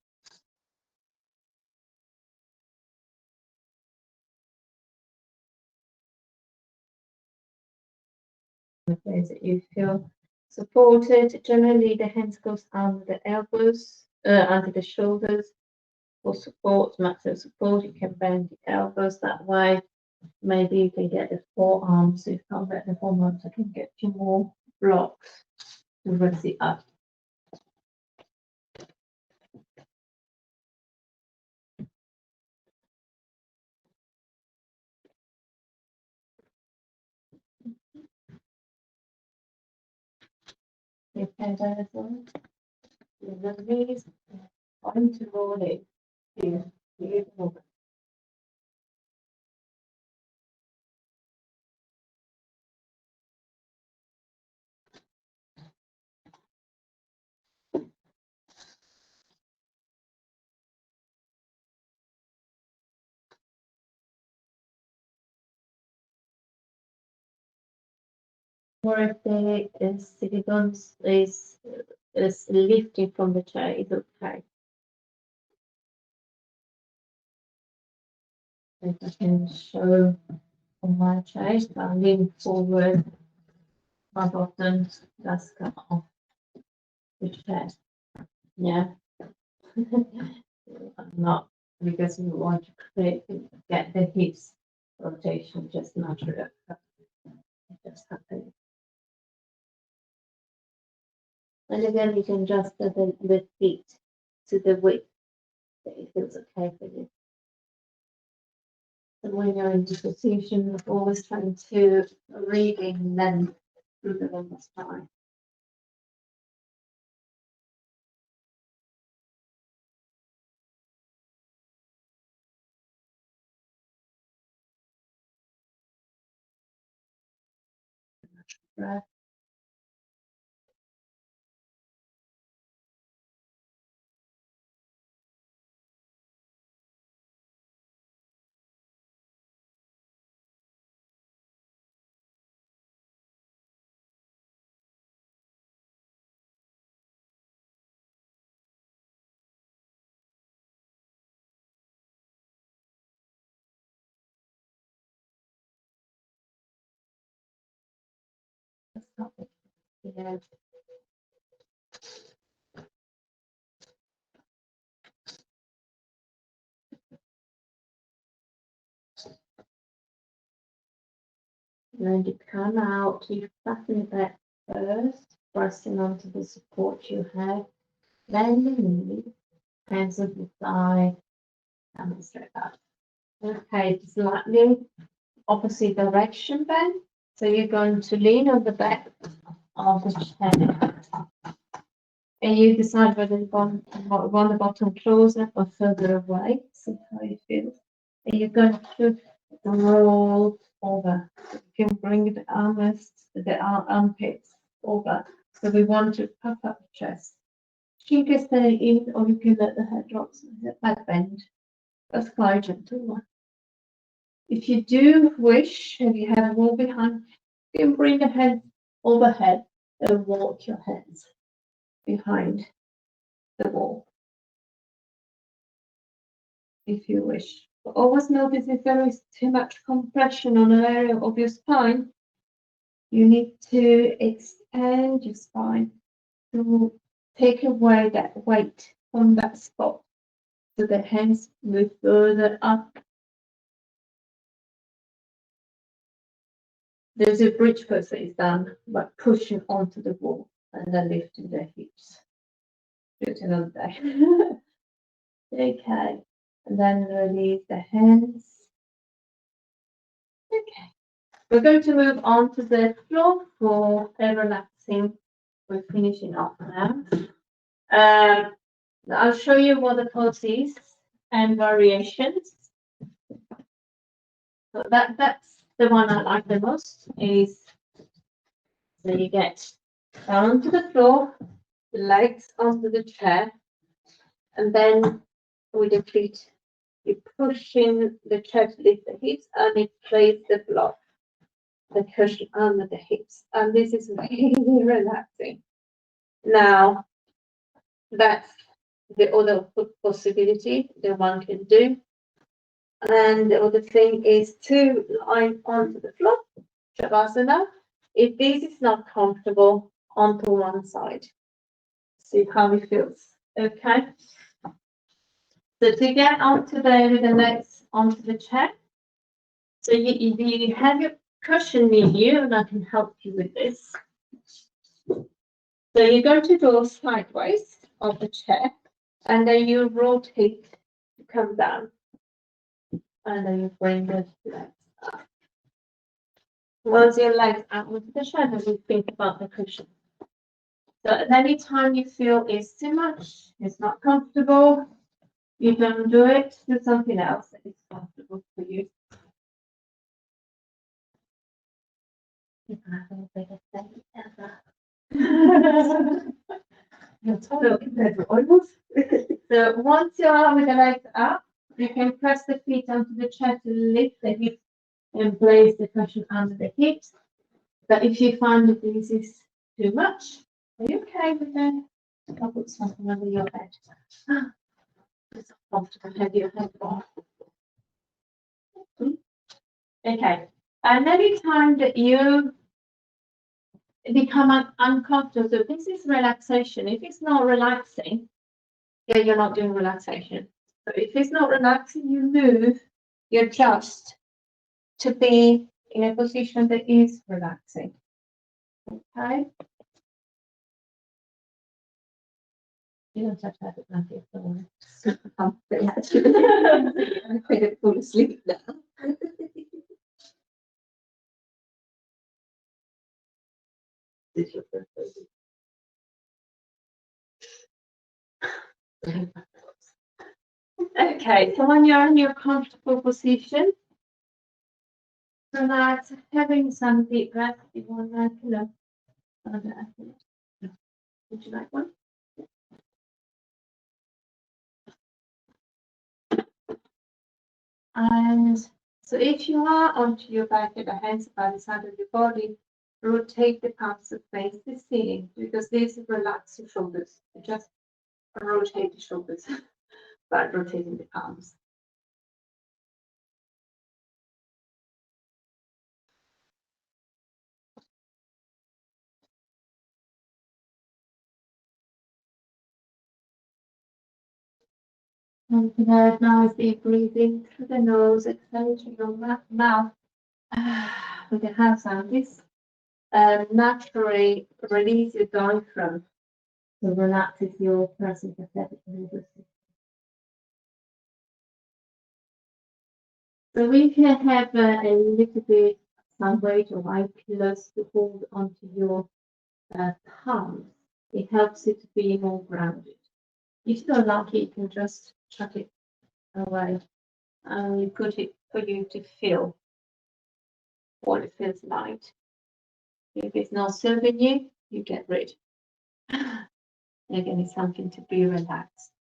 The place that you feel supported. Generally, the hands goes under the elbows, under the shoulders. For support, maximum support, you can bend the elbows that way. Maybe you can get the forearms. So if you can't get the forearms, I can get you more blocks to raise it up. Your head over, your knees, on to roll it. Here, here, over. Or if the silicone is lifting from the chair, it's okay. If I can show on my chair, so I lean forward, my bottom does come off the chair. Yeah. I'm not, because we want to create, get the hips rotation just naturally. It just happens. And again, you can adjust the feet to the width that it feels okay for you. So when you're in this position, always trying to reading then through the long spine. Breath. Yeah. And then you come out, you flatten it back first, pressing onto the support you have. Then you knee, hands at the side, and straight up. Okay, slightly opposite direction then. So you're going to lean on the back of the chair. And you decide whether you want the bottom closer or further away. See how you feel. And you're going to roll over. You can bring the armpits over. So we want to puff up the chest. You can stay in, or you can let the head drop, so the back bend. That's quite gentle one. If you do wish, if you have a wall behind, you can bring the head overhead and walk your hands behind the wall, if you wish. But always notice if there is too much compression on an area of your spine, you need to extend your spine to take away that weight from that spot, so the hands move further up. There's a bridge pose that is done by pushing onto the wall and then lifting the hips. Do it another day. Okay, and then release the hands. Okay, we're going to move on to the floor for a relaxing. We're finishing off now. I'll show you what the pose is and variations. So that's the one I like the most. Is so you get down onto the floor, the legs onto the chair, and then with your feet, you're pushing the chair to lift the hips, and it plays the block, the cushion under the hips, and this is really relaxing. Now, that's the other possibility that one can do. And the other thing is to lie onto the floor, Shavasana. If this is not comfortable, onto one side. See how it feels. Okay. So to get onto the legs onto the chair, so you have your cushion near you, and I can help you with this. So you're going to go sideways of the chair, and then you rotate to come down, and then you bring the legs up. Once your legs out with the chair, then you think about the cushion. So at any time you feel it's too much, it's not comfortable, you don't do it, do something else that is comfortable for you. If I have a bigger thing ever. So once you're with the legs up, you can press the feet onto the chair to lift the hips and place the cushion under the hips. But if you find that this is too much, are you okay with that? I'll put something under your bed. It's comfortable, have your head off. Okay, and any time that you become uncomfortable, so this is relaxation. If it's not relaxing, yeah, you're not doing relaxation. So if it's not relaxing, you move, you adjust to be in a position that is relaxing. Okay. You don't have to have it like it for super comfy, actually. I could fall asleep now. Okay, so when you're in your comfortable position, relax, having some deep breath. You want that pillow? Would you like one? And so if you are onto your back and the hands by the side of your body, rotate the palms to face the ceiling because this relax your shoulders. Just rotate the shoulders by rotating the palms. And now deep breathing through the nose, exhale through your mouth. We can have some. This naturally release your diaphragm, so relaxes your parasympathetic nervous system. So we can have a little bit some weight or eye pillows to hold onto your palms. It helps you to be more grounded. If you're lucky, you can just chuck it away and you put it for you to feel what it feels like. If it's not serving you, you get rid. Again, it's something to be relaxed.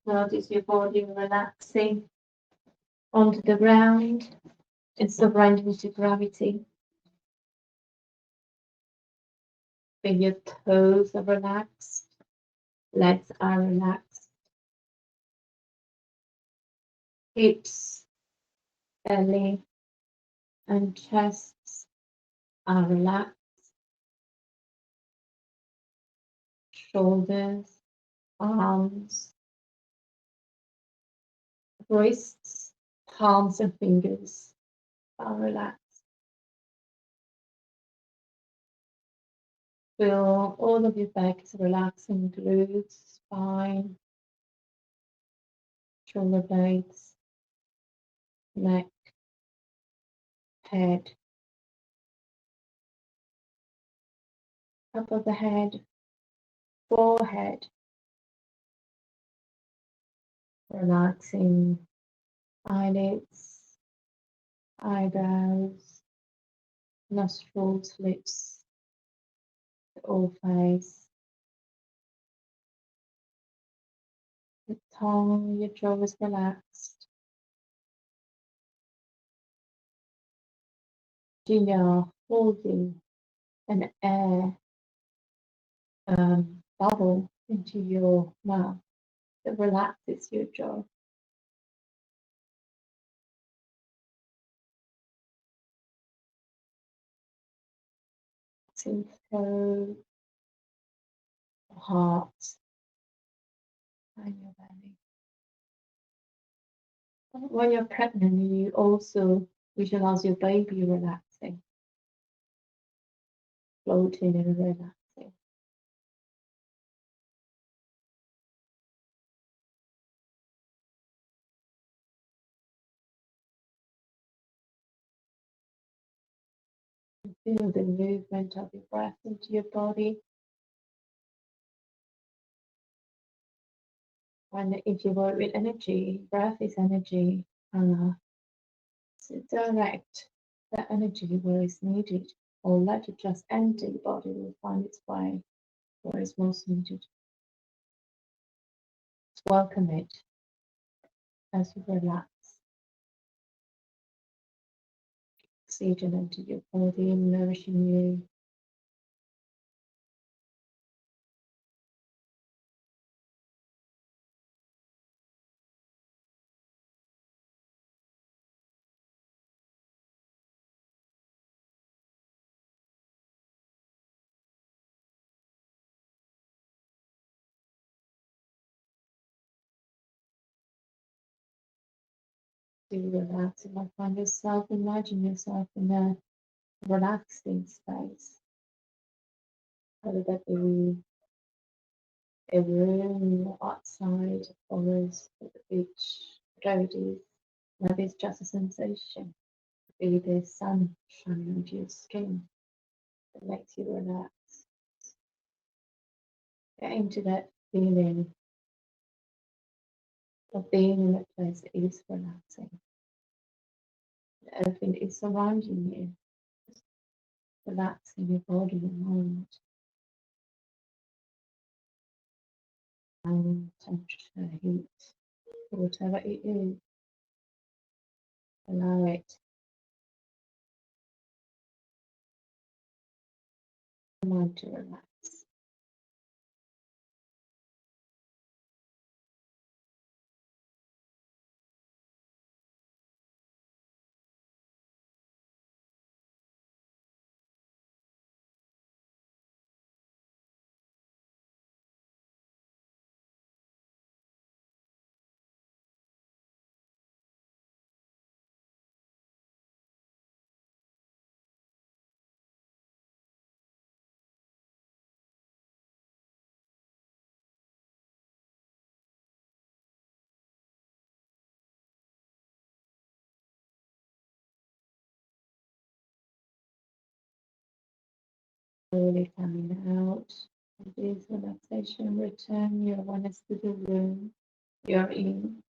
Notice your body relaxing onto the ground and surrendering to gravity. When your toes are relaxed, legs are relaxed, hips, belly, and chests are relaxed, shoulders, arms, wrists, palms, and fingers are relaxed. Feel all of your back is relaxing, glutes, spine, shoulder blades, neck, head, top of the head, forehead, relaxing eyelids, eyebrows, nostrils, lips, the whole face, the tongue, your jaw is relaxed. You are holding an air bubble into your mouth that relaxes your jaw. Throat, heart, and your belly. When you're pregnant, you also visualize your baby relaxing, floating and relaxing. Feel the movement of your breath into your body. And if you work with energy, breath is energy. So direct that energy where it's needed, or let it just enter the body, will find its way where it's most needed. Welcome it as you relax. Oxygen into your body, nourishing you. To relax and find yourself, imagine yourself in a relaxing space. Whether that be a room outside, a forest, at the beach, roses. Maybe it's just a sensation. Maybe there's sun shining on your skin that makes you relax. Get into that feeling of being in a place that is relaxing. Everything is surrounding you, just relaxing your body and mind. And temperature, heat, whatever it is, allow it. Mind to relax. Slowly coming out. This relaxation, return your awareness to the room you're in,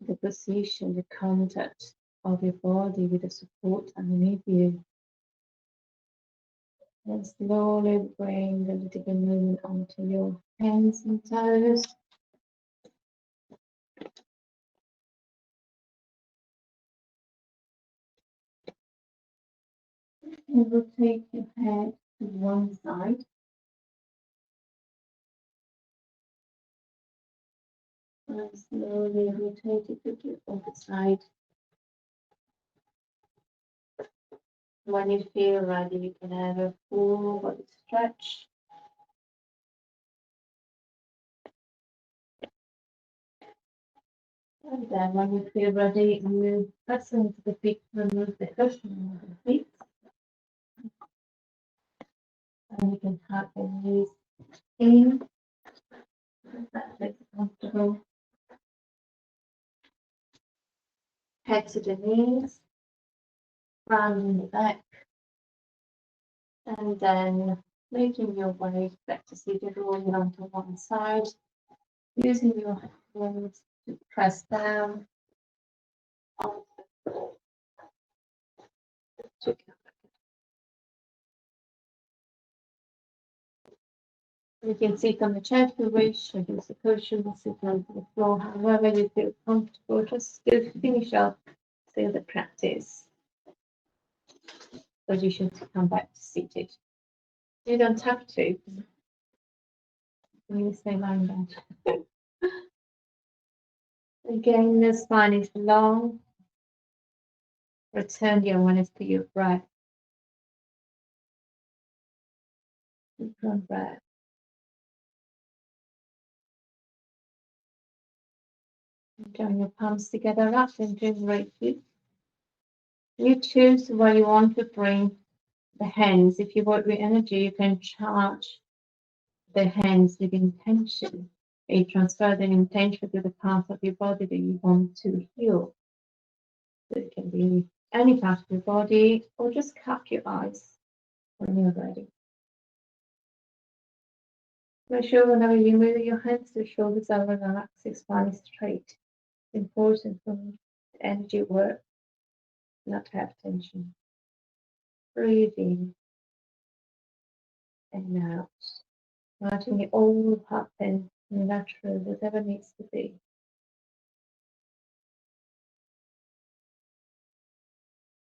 the position, the contact of your body with the support underneath you. And slowly bring a little bit movement onto your hands and toes. And rotate your head to one side. And slowly rotate it to the other side. When you feel ready, you can have a full body stretch. And then when you feel ready, you press into the feet, remove the cushion of the feet. And you can tuck your knees in. If that makes it comfortable. Head to the knees, rounding the back. And then making your way back to seated, rolling onto one side. Using your hands to press down on the floor. You can sit on the chair if you wish, or use the cushion or sit on the floor, however you feel comfortable. Just to finish up the practice. But you should come back to seated. You don't have to. You stay lying down. Again, the spine is long. Return your awareness to your breath. Deep breath. Join your palms together up and just right feet. You choose where you want to bring the hands. If you work with energy, you can charge the hands with intention. You transfer the intention to the part of your body that you want to heal. So it can be any part of your body, or just cup your eyes when you're ready. Make sure whenever you move your hands, the shoulders are relaxed, the spine is straight. It's important for the energy work not to have tension. Breathe in and out. Letting it all happen naturally, whatever needs to be.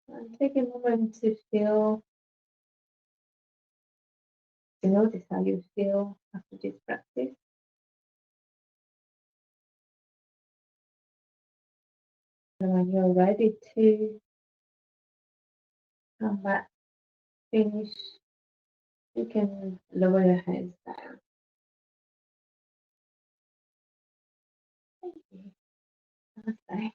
And take a moment to notice how you feel after this practice. And when you're ready to come back, finish, you can lower your hands down. Thank you. Namaste.